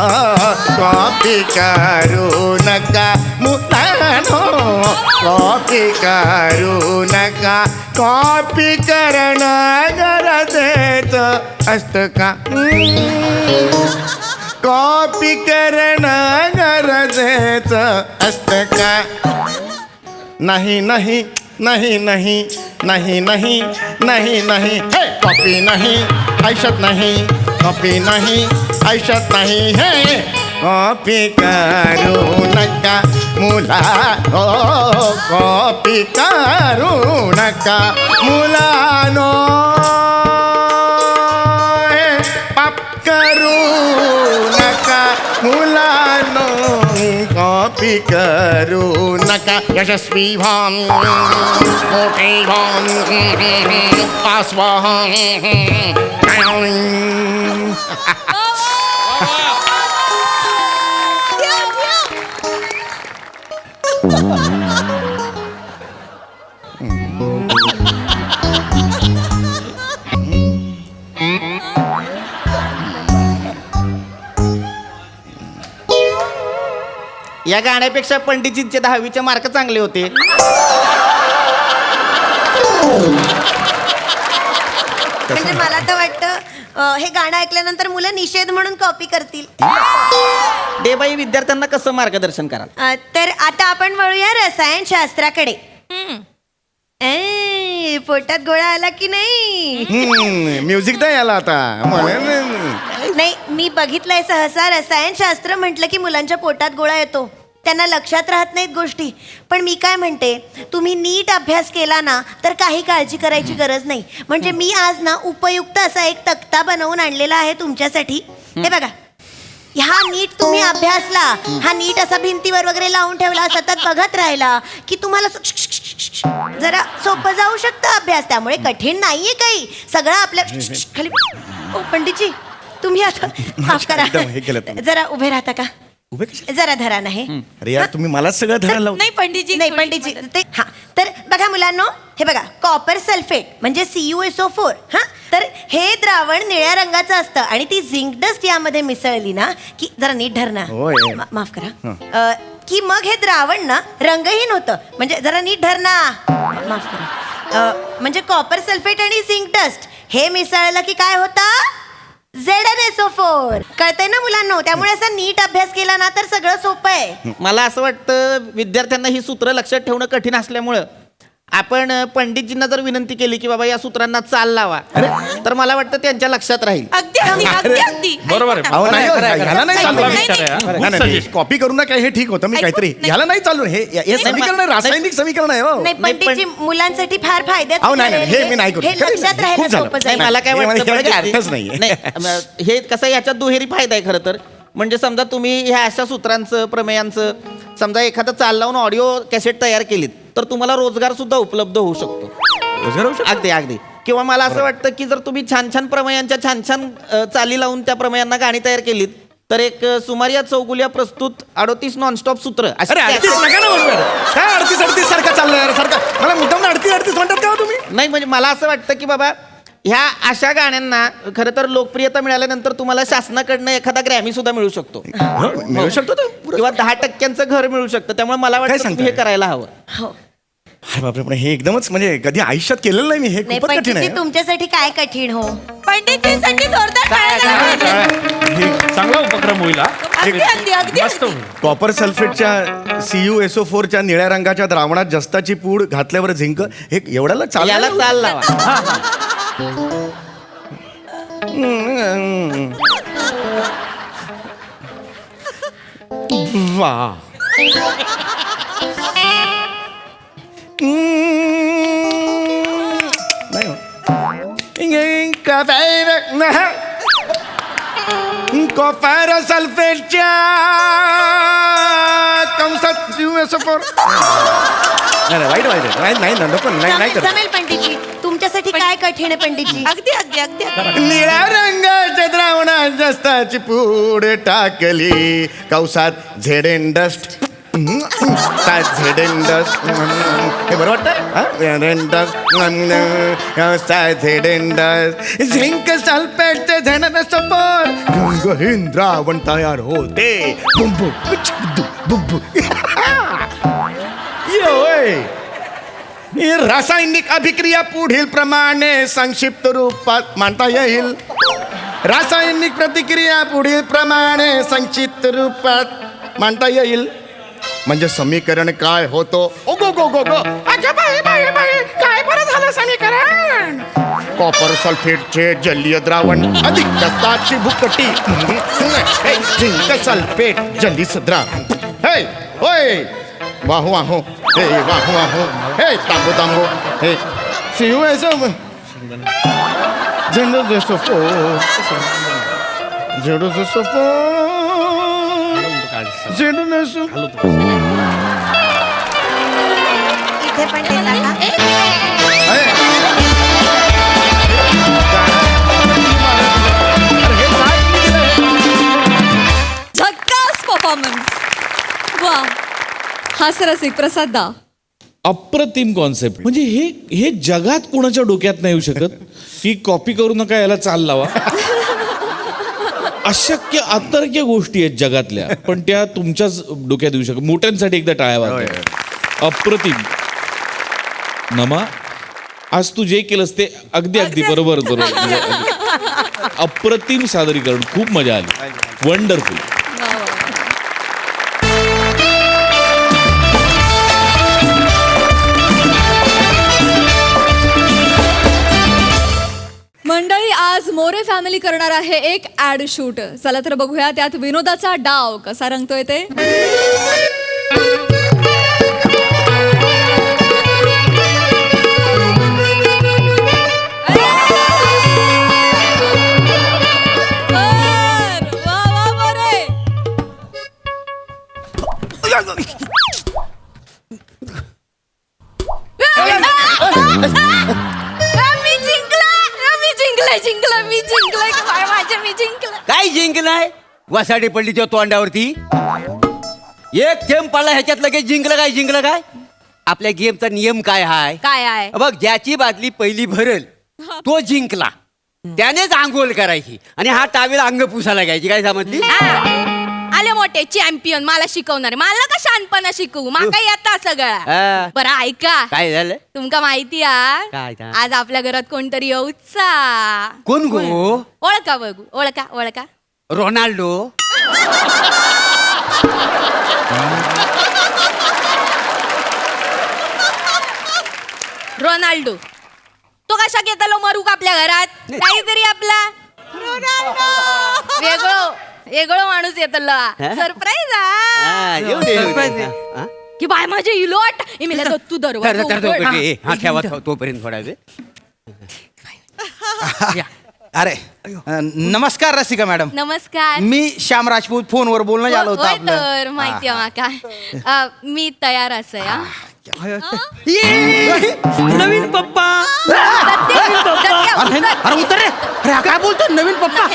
कॉपी करू नका मुलानो कॉपी करू नका कॉपी करणं गरजेचं असतं का कॉपी करणं गरजेचं असतं का नाही नाही नाही नाही नाही नाही नाही नाही हे कॉपी नाही आयुष्यात नाही कॉपी नाही आयुष्यात नाही हे कॉपी करू नका मुला हो कॉपी करू नका मुलानो मुलांनो कॉपी करू नका यशस्वी व्हान मोठे व्हान पास व्हान या गाण्यापेक्षा पंडितजींचे 10वीचे मार्क चांगले होते. म्हणजे मला तर वाटतं हे गाणं ऐकल्यानंतर मुलं निषेध म्हणून कॉपी करतील. देबाई विद्यार्थ्यांना कसं मार्गदर्शन कराल? तर आता आपण वळूया रसायनशास्त्राकडे. पोटात गोळा आला की नाही? म्युझिक नाही आला आता नाही, मी बघितलंय सहसा रसायनशास्त्र म्हटलं की मुलांच्या पोटात गोळा येतो, त्यांना लक्षात राहत नाहीत गोष्टी. पण मी काय म्हणते, तुम्ही नीट अभ्यास केला ना तर काही काळजी करायची गरज नाही. म्हणजे मी आज ना उपयुक्त असा एक तक्ता बनवून आणलेला आहे तुमच्यासाठी. हे बघा, हा नीट तुम्ही अभ्यासला, हा नीट असा भिंतीवर वगैरे लावून ठेवला, सतत बघत राहिला की तुम्हाला जरा सोपं जाऊ शकतं अभ्यास. त्यामुळे कठीण नाहीये काही, सगळं आपल्या खाली. ओ पंडितजी, तुम्ही आता माफ करा, एकदम हे केलं तुम्ही. जरा उभे राहता का? उभे कशा? जरा धरा नाही. अरे यार तुम्ही मलाच सगळं धरायला लावलं. नाही पंडितजी, नाही थोडी पंडितजी, मदत. ते हा. तर बघा मुलांनो, हे बघा, कॉपर सल्फेट म्हणजे CuSO4. हा, तर हे द्रावण निळ्या रंगाचं असतं आणि ती झिंक डस्ट यामध्ये मिसळली ना की, जरा नीट धर ना, होय. माफ करा, की मग हे द्रावण ना रंगहीन होतं. म्हणजे जरा नीट धर ना, माफ करा. म्हणजे कॉपर सल्फेट आणि झिंक डस्ट हे मिसळलं की काय होतं? ZnSO4. कळतंय ना मुलांनो? त्यामुळे असा नीट अभ्यास केला ना तर सगळं सोपं आहे. मला असं वाटतं विद्यार्थ्यांना ही सूत्र लक्षात ठेवणं कठीण असल्यामुळं आपण पंडितजींना जर विनंती केली की बाबा या सूत्रांना चाल लावा, तर मला वाटतं त्यांच्या लक्षात राहील. अगदी अगदी अगदी अगदी. बरोबर आहे. अहो नाही, ह्याला नाही चांगला चालू. विचार आहे हा. नाही, Good नाही, suggestion. कॉपी करू नका हे ठीक होतं. मी काहीतरी ह्याला नाही चालू. हे समीकरण आहे, रासायनिक समीकरण आहे हो. नाही पंडितजी, मुलांसाठी फार फायद्याचं अहो, नाही, नाही, ठरेल हे मी नाही करू. हे लक्षात राहायला खूप झालं. सोपं नाही, जाईल. मला काय हे वाटतं म्हणजे पंडितजी- अर्थच नाहीये. नाही, हे कसं याच्यात दुहेरी फायदा आहे खरं तर. म्हणजे समजा तुम्ही ह्या अशा सूत्रांचं, प्रमेयांचं समजा एखादं चाल लावून ऑडिओ कॅसेट तयार केलीत तर तुम्हाला रोजगार सुद्धा उपलब्ध होऊ शकतो. अगदी अगदी. किंवा मला असं वाटतं की जर तुम्ही छान छान प्रमेयांच्या छान छान चाली लावून त्या प्रमेयांना गाणी तयार केलीत तर एक सुमारिया चौगुल्या प्रस्तुत 38 नॉनस्टॉप सूत्र अरे 38 नका ना बरोबर. काय 38 सारखं चाललंय यार सारखं. मला मुद्दाम 38 म्हणतात का हो तुम्ही? नाही, म्हणजे मला असं वाटतं की बाबा ह्या अशा गाण्यांना खरं तर लोकप्रियता मिळाल्यानंतर तुम्हाला शासनाकडनं एखादा ग्रॅमी सुद्धा मिळू शकतो मिळू शकतो तो. किंवा 10% घर मिळू शकतं. त्यामुळे मला वाटतं तुम्ही सांगताय? हे करायला हवं. हो. अरे बापरे, पण हे एकदमच म्हणजे कधी आयुष्यात केलेलं नाही मी. हे नाही खूपच कठीण पंडितजी, आहे. तुमच्यासाठी काय कठीण हो? पंडितजींसाठी जोरदार टाळ्या झाल्या पाहिजेत. चांगला उपक्रम होईल हा. अगदी अगदी अगदी मस्त अगदी. होईल. कॉपर सल्फेटच्या CuSO4 च्या निळ्या रंगाच्या द्रावणात जस्ताची पूड घातल्यावर झिंक हे एवढ्याला याला चाल चाल लावा. वा. नाही हो. कॉपर सल्फेटच्या कंसात CuSO4. नाही वाईट वाईट आहे. नाही नको नाही करत. जमेल पंडितजी, तुमच्यासाठी काय कठीण आहे पंडितजी? अगदी अगदी अगदी अगदी. निळ्या रंगाच्या द्रावणात जस्ताची पूड टाकली कौसात झेडेन डस्ट. झेडेन डस्ट हे बरं वाटतं. डस्ट झेडेन डस्ट झिंक सल्फेटचे झेडन सपोर रंगहीन द्रावण तयार होते. बुंबू बुंबू. ही रासायनिक अभिक्रिया पुढील प्रमाणे संक्षिप्त रूपात मांडता येईल. रासायनिक प्रतिक्रिया पुढील प्रमाणे संक्षिप्त रूपात मांडता येईल. म्हणजे समीकरण काय होतो? ओ गो गो गो गो. अच्छा बाई बाई बाई, काय बरं झालं समीकरण? कॉपर सल्फेटचे जलीय द्रावण अधिक जस्ताची भुकटी झिंक सल्फेट जलीय द्रावण. हे होय वाहू वाहू हे वाहू वाहू हे तांबू तांबू हे CuSO4 ZnSO4 झेंडू नसू इथे पण देता का? झक्कास परफॉर्मन्स. वा, हास्यरसिक प्रसाद दा. अप्रतिम कॉन्सेप्ट. म्हणजे हे जगात कुणाच्या डोक्यात नाही येऊ शकत की कॉपी करू नका, याला चाल लावा. अशक्य अतर्क्य गोष्टी आहेत जगातल्या, पण त्या तुमच्याच डोक्यात येऊ शकत. मोठ्यांसाठी एकदा टाळ्या वाजवा. अप्रतिम. नमा, आज तू जे केलंस ते अगदी बरोबर म्हणजे अप्रतिम सादरीकरण. खूप मजा आली. वंडरफुल. मंडळी, आज मोरे फॅमिली करणार आहे एक ऍड शूट. चला तर बघूया त्यात विनोदाचा डाव कसा रंगतोय ते. वा वा मोरे. काय जिंकलाय? वासाडी पडली त्या तोंडावरती. एक थेंब पडला ह्याच्यात लगेच जिंकलं काय? आपल्या गेमचा नियम काय हाय? काय आहे? बघ, ज्याची बादली पहिली भरल तो जिंकला. त्यानेच आंघोळ करायची आणि हा टावेल अंग पुसायला घ्यायची. काय समजली? आले मोठे चॅम्पियन मला शिकवणारे. मला का शहाणपणा शिकवू? माका येता सगळं. हा. बरं ऐका, काय झालं? तुमका माहिती काय आहे काय? आज आपल्या घरात कोणतरी येऊचा. कोण गो? ओळखा बघू. ओळखा. रोनाल्डो. रोनाल्डो. तो कशा घेतलो मरूक आपल्या घरात? काहीतरी आपला वेगळो माणूस येतलो. सरप्राईज हा, येऊ दे, येऊ दे. हा? की बाय माझे इलोट इमिला तू तर हा ठेवा तोपर्यंत थोडा वेळ. अरे नमस्कार रसिका मॅडम. नमस्कार. मी श्याम राजपूत. फोनवर बोलणं झालं होतं होय आपलं. तर माहिती आहे माका. मी तयार असं या. नवीन पप्पा. अरे उतर रे. अरे काय बोलतो नवीन पप्पा?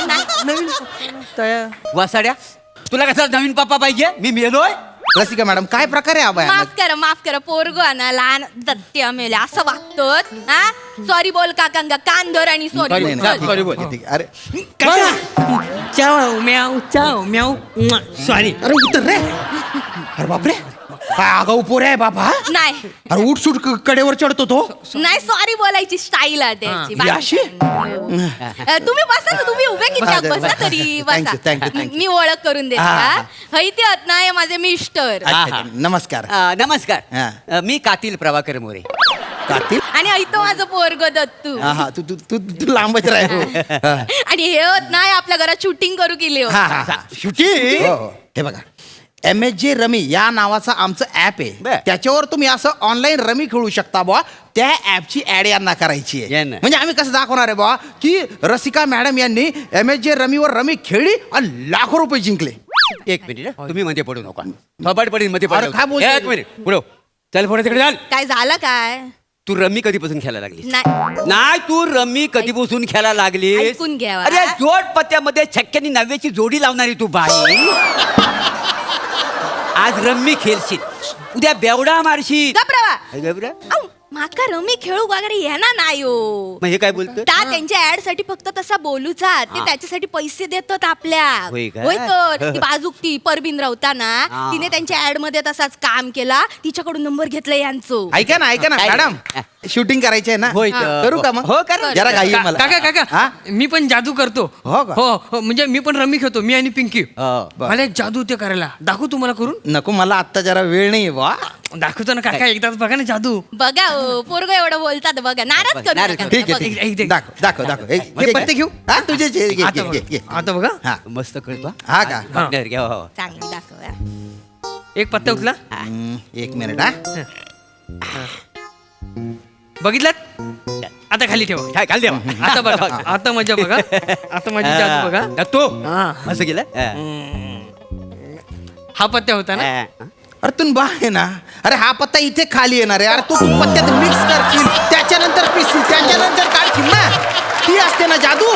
वासाड्या, तुला कसा नवीन पप्पा पाहिजे? मी मेलोय. रसिका मॅडम, काय प्रकारे हा बाया? माफ करा पोरगो ना लहान दत्त्या मेले असं वागतो. हा, सॉरी बोल काकांगा. कान धर आणि नाही, सॉरी. नाही, सॉरी बोल. ठीक आहे. अरे सॉरी. अरे उतर रे. अरे बापरे, काय आगाऊ पोर आहे बाबा. नाही अरे उठ सूट कडेवर चढतो तो. नाही, सॉरी बोलायची स्टाईल आहे त्याची. ही अशी? तुम्ही बसा ना, तुम्ही उभे किती बसा तरी Thank you, thank बसा. you. मी ओळख करून देते. हा. हैती आहेत ना हे माझे मिस्टर. अच्छा, नमस्कार. नमस्कार. हा. मी कातील प्रभाकर मोरे. कातील. आणि ऐतो माझं पोरग दत्तू. हा हा, तू तू तू तू लांबच राह. हो. आणि हे होत नाही आपल्या घरात शूटिंग करू केली हो. हा हा हा. शूटिंग. हो, हो. हे बघा, MSJ रमी या नावाचं आमचं ॲप आहे. बर. त्याच्यावर तुम्ही असं ऑनलाईन रमी खेळू शकता बुवा. त्या ॲपची ऍड यांना करायची आहे. यांना. म्हणजे आम्ही कसं दाखवणार आहे बुवा की रसिका मॅडम यांनी MSJ रमीवर रमी खेळली आणि लाखो रुपये जिंकले. एक मिनिट हं. तुम्ही मध्ये पडू नका. थोपाट पडीन मध्ये अरे, काय बोलतोय? एक मिनिट पुढं. चल पुढे तिकडे चाल. काय झालं काय? तू रम्मी कधीपासून खेळायला लागली? नाही नाही, तू रम्मी कधीपासून खेळायला लागली? ऐकून घ्यावा. अरे जोड पत्त्यामध्ये छक्क्यानी 9ची जोडी लावणारी तू बाई. आज रम्मी खेळशील, उद्या बेवडा मारशील. घबरावा. घबरा? औ, माका रमी खेळू वगैरे येणार नाही हो. मग हे काय बोलतो? त्यांच्या ऍड साठी फक्त तसा बोलूचा. ते त्याच्यासाठी पैसे देतात आपल्या. होय का? होय तर ती बाजूक ती परबीन रावता ना, हा. तिने त्यांच्या ऍड मध्ये तसाच काम केला. तिच्याकडून नंबर घेतला यांचं. ऐका ना काय? मॅडम, शूटिंग करायची आहे ना. होय तर. करू का मग? हो, कर. जरा घाई आहे मला. काका हा? मी पण जादू करतो. हो का? हो, म्हणजे मी पण रमी खेळतो. मी आणि पिंकी. हो. मला एक जादू ते करायला दाखवू तुम्हाला करून. नको, मला आत्ता जरा वेळ नाही बा. दाखवतो ना काका, एकदाच बघा ना जादू. बघा हो, पोरग एवढं बोलतात बघा. नाराज करू नाराज नका. करू. ठीक आहे, बघा. ठीक एक- आहे. एक- दाखव दाखव दाखव. हे पत्ते घेऊ? हा, तुझे घे, घे, आता घे, बघा. घे. आता बघा. हा मस्त कळतो. हा का? बघणार घ्या. हो. चांगली दाखव. एक पत्ता उचला. एक मिनिट. हा, बघितलात? आता खाली ठेवा. काय घाल द्या. आता बघा. आता मजा बघा. आता माझी जादू बघा. तो हा. असं केलं. हा पत्त्या होता ना अरे तू बा आहे ना, अरे हा पत्ता इथे खाली येणार आहे. अरे तू पत्त्यात मिक्स करशील, त्याच्यानंतर पिसशील, त्याच्यानंतर काढशील ना. ती असते ना जादू.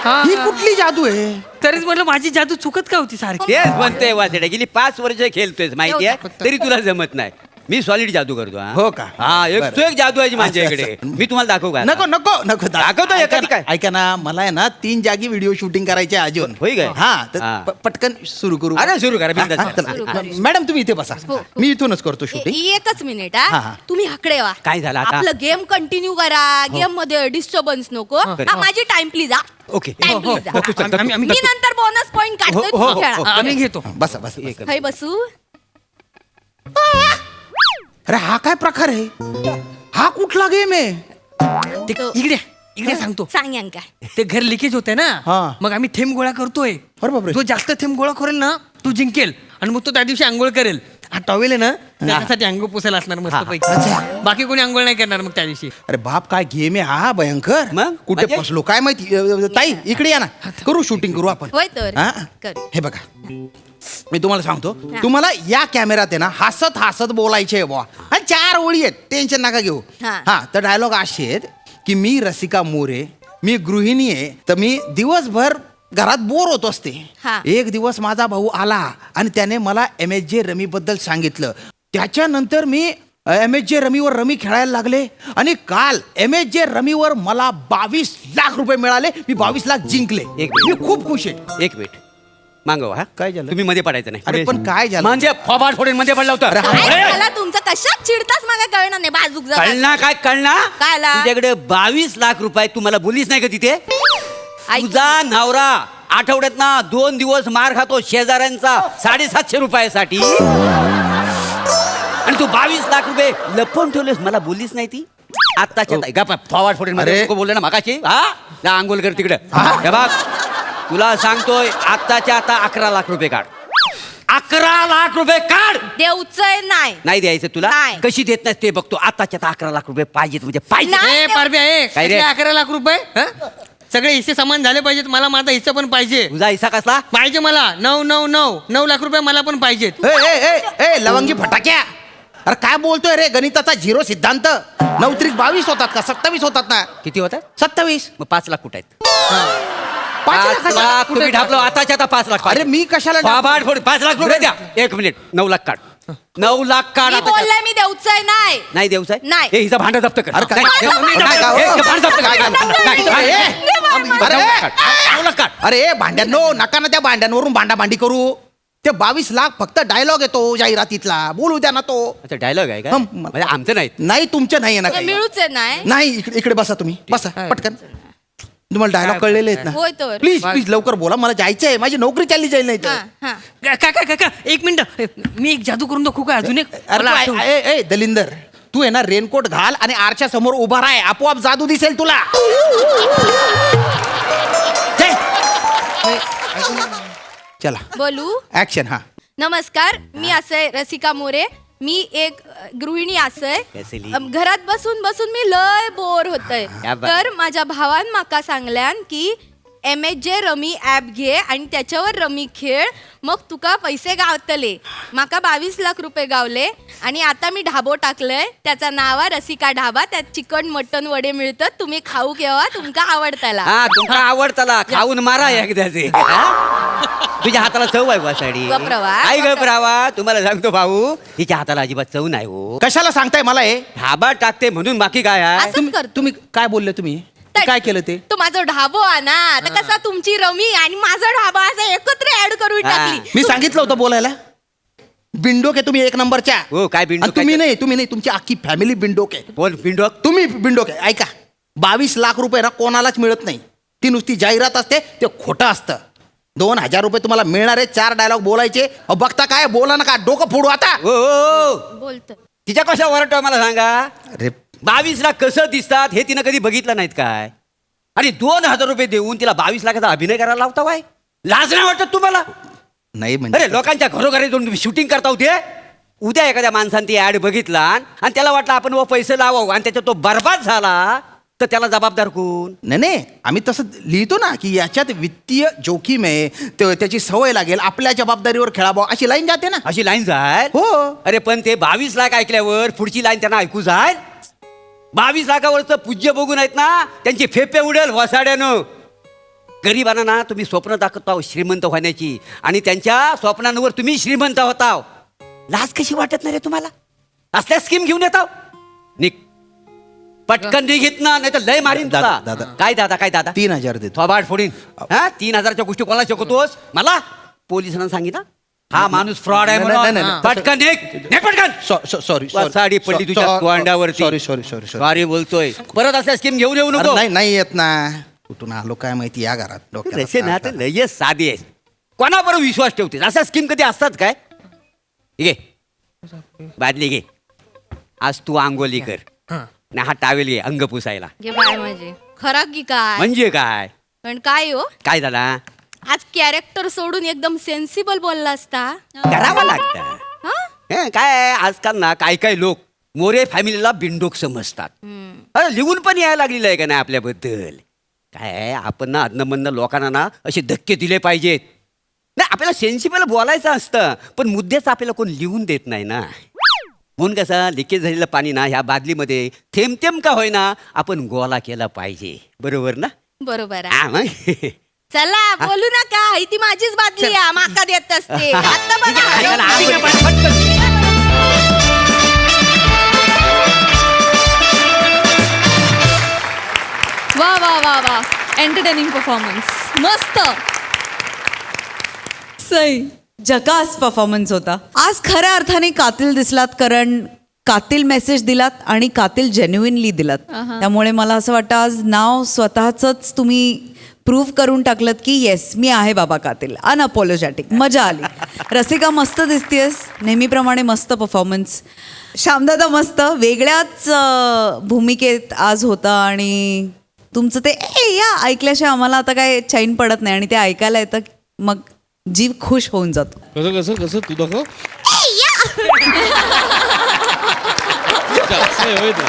हा, ही हा. कुठली जादू आहे? तरीच म्हटलं माझी जादू चुकत का होती सारखी. तेच म्हणतोय वाचड्या, गेली 5 वर्ष खेळतोय माहिती आहे, तरी तुला जमत नाही. मी सॉलिड जादू करतो. हो का? हा, एक बरं. तो एक जादू आहे माझ्याकडे. अच्छा, अच्छा. मी तुम्हाला दाखवू का? नको नको नको दाखवतो ऐका एखादी ना, काय. ऐका ना, मला आहे ना 3 जागी व्हिडिओ शूटिंग करायचे आहे अजून. होय काय? हा तर हा. पटकन सुरू करू. अरे सुरू करा, बिनधास्त हा, करा. चला. मॅडम तुम्ही इथे बसा, मी इथूनच करतो शूटिंग. एकच मिनिट हा, हा हा. तुम्ही हकडे वा. काय झालं आता? आपलं गेम कंटिन्यू करा. गेम मध्ये डिस्टर्बन्स नको. हा, माझी टाइम प्लीज हा. ओके. Time, हो, हो, please. हो, हो, आम्ही- मी नंतर बोनस पॉइंट काढतोय, हो, हो, तुम्ही खेळा. हो. आम्ही घेतो. बसा बसा बसा. खाई बसू. अरे हा काय प्रकार आहे? हा कुठला गेम आहे? ते इकडे इकडे सांगतो. सांग यांका. ते घर लिकेज होते ना, हा. मग आम्ही थेंब गोळा करतोय. अरे बापरे. जो जास्त थेंब गोळा करेल ना तो जिंकेल, आणि मग तो त्या दिवशी आंघोळ करेल. हा टॉवेल आहे ना, त्याच्यासाठी आंघोळ पुसायला असणार मस्त अच्छा. पैकी. बाकी कोणी आंघोळ नाही करणार मग त्या दिवशी. अरे बाप काय गेम आहे हा भयंकर. मग? कुठे म्हणजे? फसलो काय माहिती. ताई इकडे या ना, करू शूटिंग करू आपण. होय तर. हा? करू. हे बघा, मी तुम्हाला सांगतो, तुम्हाला या कॅमेऱ्यात आहे ना हसत हसत बोलायचे आहे बुवा. आणि 4 ओळी आहेत, टेन्शन नका घेऊ. हा. हा तर डायलॉग असे आहेत की मी रसिका मोरे, मी गृहिणी आहे, तर मी दिवसभर घरात बोर होत असते. हा. एक दिवस माझा भाऊ आला आणि त्याने मला MSJ रमी बद्दल सांगितलं. त्याच्यानंतर मी MSJ रमीवर रमी खेळायला लागले आणि काल MSJ रमीवर मला 22 लाख रुपये मिळाले. मी 22 लाख जिंकले. एक मिनिट. मी खूप खुश आहे. एक मिनिट मागव. हा, काय झालं? तुम्ही मध्ये पडायचं नाही. अरे पण काय झालं? म्हणजे फॉबाड फोडेन मध्ये पडला होता. अरे हा. काय मला तुमचं कशात चिडताच मला कळणार नाही. बाजूक जा. कळना काय कळना? काय आला? तुझ्याकडे 22 लाख रुपये, तू मला बोलीस नाही का तिथे? ऐक. तुझा नवरा आठवड्यात ना 2 दिवस मार खातो शेजाऱ्यांचा 750 रुपयासाठी, आणि तू 22 लाख रुपये लपवून ठेवलेस, मला बोललीस नाही ती. आत्ताच्या फॉरवर्ड फोडेन मध्ये अरे. लोकं बोलले ना मागाशी. हा, जा आंघोळ कर तिकडे. हे बघ, तुला सांगतोय आत्ताच्या आता 11 लाख रुपये काढ. 11 लाख रुपये काढ. देऊचंय नाही. नाही द्यायचं तुला? नाही. कशी देत नाही ते बघतो. आत्ताच्या आता 11 लाख रुपये पाहिजेत, म्हणजे पाहिजे. नाही. ए पारब्या, ए काय रे? 11 लाख रुपये हं? सगळे हिस्से समान झाले पाहिजेत. मला माझा हिस्सा पण पाहिजे. तुझा हिस्सा कसला? पाहिजे मला 9 लाख रुपये मला पण पाहिजेत. ए ए ए ए लवंगी फटाक्या, अरे काय बोलतोय रे? गणिताचा 0 सिद्धांत. 9 त्रिक 22 होतात का? 27 होतात ना. किती होतात? 27. मग 5 लाख कुठे आहेत? 5 5 लाख तुम्ही ढापलो. आताच्या आता 5 लाख. अरे मी कशाला बाबाट फोड. 5 लाख रुपये द्या. 1 मिनिट. 9 लाख काढ. 9 लाख काढ. मी आताच्या- बोललाय मी देऊचंय नाही. नाही देऊ साहेब. नाही. हे हिचा भांडं जप्त कर. अरे काय- नाही, काय- नाही, काय- नाही, काय- हे भांडं जप्त कर. काय- नाही, काय- नाही, काय- नाही, ए, नाही, अरे 9 लाख काढ. 9 लाख काढ. अरे भांड्यांनो, नका ना त्या भांड्यांवरून भांडाभांडी करू. ते 22 लाख फक्त डायलॉग येतो जाहिरातीतला, बोलू द्या ना तो. अच्छा, डायलॉग आहे का? हं, म्हणजे आमचं नाही. नाही तुमचं नाही आहे ना काही. मिळूचंय नाही. नाही इकडे बसा तुम्ही, बसा पटकन. तुम्हाला डायलॉग कळलेले आहेत ना? होय तर. प्लीज प्लीज लवकर बोला, मला जायचं आहे, माझी नोकरी चालली जाईल नाही हा, तर. हा. काका काका 1 मिनिट, मी एक जादू करून दाखवू का अजून एक? अरे मला तू आठवलं. ए दलिंदर, तू आहे ना रेनकोट घाल आणि आरच्या समोर उभा राह, आपोआप जादू दिसेल तुला. जय. चला बोलू. ऍक्शन. हा नमस्कार, मी असय रसिका मोरे. मी एक गृहिणी असय. कैसेली? घरात बसून बसून मी लय बोर होतय. या बा- तर माझ्या भावान माका सांगल्यान की MSJ रमी ॲप घे आणि त्याच्यावर रमी खेळ, मग तुका पैसे गावतले. माका 22 लाख रुपये गावले आणि आता मी ढाबो टाकलंय, त्याचा नाव रसिका ढाबा. त्यात चिकन मटन वडे मिळतात, तुम्ही खाऊ केव्हा तुमका आवडताला. हा, तुमचा आवडताला खाऊन मारा एकदाचे. तुझ्या हाताला चव आहे वासाडी. गप्रावा. आई गप्रावा. तुम्हाला सांगतो भाऊ, हिच्या हाताला अजिबात चव नाही हो. कशाला सांगताय मला हे? ढाबा टाकते म्हणून बाकी काय आहे? असंच तुम्ही करतो. तुम्ही काय बोलले तुम्ही? काय केलं ते? तो माझा ढाबो आहे ना, आता कसा तुमची रमी आणि माझा ढाबा असं एकत्र ऍड करून हा. टाकली. मी सांगितलं होतं बोलायला. बिंडोक आहे तुम्ही, 1 नंबरच्या. हो, काय बिंडोक आणि तुम्ही आहे? नाही, तुमची अख्खी फॅमिली बिंडोक आहे. बोल बिंडोक. तुम्ही बिंडोक आहे. ऐका, 22 लाख रुपये ना कोणालाच मिळत नाही. ती नुसती जाहिरात असते, ते खोटं असतं. 2000 रुपये तुम्हाला मिळणार आहे. 4 डायलॉग बोलायचे. अहो, बघता काय, बोला ना का, डोकं फोडू आता. हो, हो. बोलतो. तिच्या कशा वरटो मला सांगा. अरे 22 लाख कसं दिसतात हे तिनं कधी बघितलं नाहीत काय? आणि 2000 रुपये देऊन तिला 22 लाखाचा अभिनय करायला लावता वाय? लाज नाही वाटत तुम्हाला? नाही म्हणजे अरे लोकांच्या घरोघरी जाऊन तुम्ही शूटिंग करता होते. उद्या एखाद्या माणसाने ती ऍड बघितला आणि त्याला वाटलं आपण व पैसे लावावं आणि त्याच्यात तो बर्बाद झाला तर त्याला जबाबदार कोण? नाही आम्ही तसं लिहितो ना की याच्यात वित्तीय जोखीम आहे, त्याची सवय लागेल, आपल्या जबाबदारीवर खेळावं अशी लाईन जाते ना. अशी लाईन जाईल? हो. अरे पण ते 22 लाख ऐकल्यावर पुढची लाईन त्यांना ऐकू जाईल? 22 लाखावरचं पूज्य बघून आहेत ना, त्यांची फेफे उडेल वसाड्यानं. गरिबांना ना तुम्ही स्वप्न दाखवता श्रीमंत होण्याची, आणि त्यांच्या स्वप्नांवर तुम्ही श्रीमंत होता. लाज कशी वाटत नाही रे तुम्हाला? असल्या स्कीम घेऊन येता निक पटकन निघित ना, नाही तर लय मारीन तुला. दादा. काय दादा 3,000 देतो. थोबाड फोडीन. हा 3,000च्या गोष्टी कोणाला शिकवतोस? मला पोलिसांना सांगितलं हा माणूस फ्रॉड आहे नाही, म्हणून. नाही. पटकन निघ पटकन. सॉरी साडी पडली तुझ्या तोंडावरती. सॉरी सॉरी बोलतोय. परत असल्या स्कीम घेऊन येऊ नको. नाही येत ना. कुठून आलो काय माहिती या घरात डोक्याला तसे ना ताप. तर लय साधी आहे. कोणाबरोबर विश्वास ठेवते? अशा स्कीम कधी असतात काय? घे बादली घे. आज तू आंघोली कर ना, हा टावेल घे अंग पुसायला. घे बाय म्हणजे खरा की काय? म्हणजे काय? पण काय हो, काय झाला? आज कॅरेक्टर सोडून एकदम सेन्सिबल बोलला असता. करावं लागतं. हा? हे काय आहे, आजकाल ना काय लोक मोरे फॅमिलीला बिंडोक समजतात. अरे लिहून पण यायला लागलेलं आहे का नाही आपल्याबद्दल? काय आहे, आपण ना अदनमधनं लोकांना ना असे धक्के दिले पाहिजेत. नाही आपल्याला सेन्सिबल बोलायचं असतं, पण मुद्द्याच आपल्याला कोण लिहून देत नाही ना. म्हणून कसं लिकेज झालेलं पाणी ना ह्या बादलीमध्ये थेंब थेंब का होईना आपण गोळा केला पाहिजे. बरोबर ना? बरोबर आहे. हा मग. चला बोलू नका, ही ती माझीच बादली आहे, माका देत असते. आता बघा. ऐका ना, पटकन. वा वा वा वा, एंटरटेनिंग परफॉर्मन्स, मस्त. सई. जकास परफॉर्मन्स होता आज. खऱ्या अर्थाने कातिल दिसलात, कारण कातिल मेसेज दिलात आणि कातिल जेन्युइनली दिलात. त्यामुळे मला असं वाटतं आज नाव स्वतःच तुम्ही प्रूव्ह करून टाकलत की येस मी आहे बाबा कातिल. अनअपॉलॉजॅटिक. मजा आली. रसिका मस्त दिसतेस, नेहमीप्रमाणे मस्त परफॉर्मन्स. श्यामदादा मस्त वेगळ्याच भूमिकेत आज होता, आणि तुमचं ते या ऐकल्याशिवाय आम्हाला आता काय चैन पडत नाही, आणि ते ऐकायला येतं मग जीव खुश होऊन जातो. कसं कसं कसं तू दाखव. असं आहे होय ते.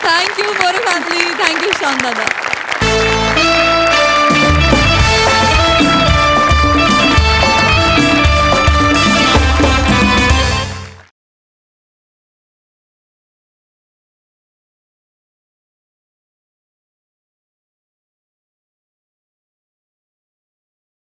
Thank you More family, thank you Shyam दादा.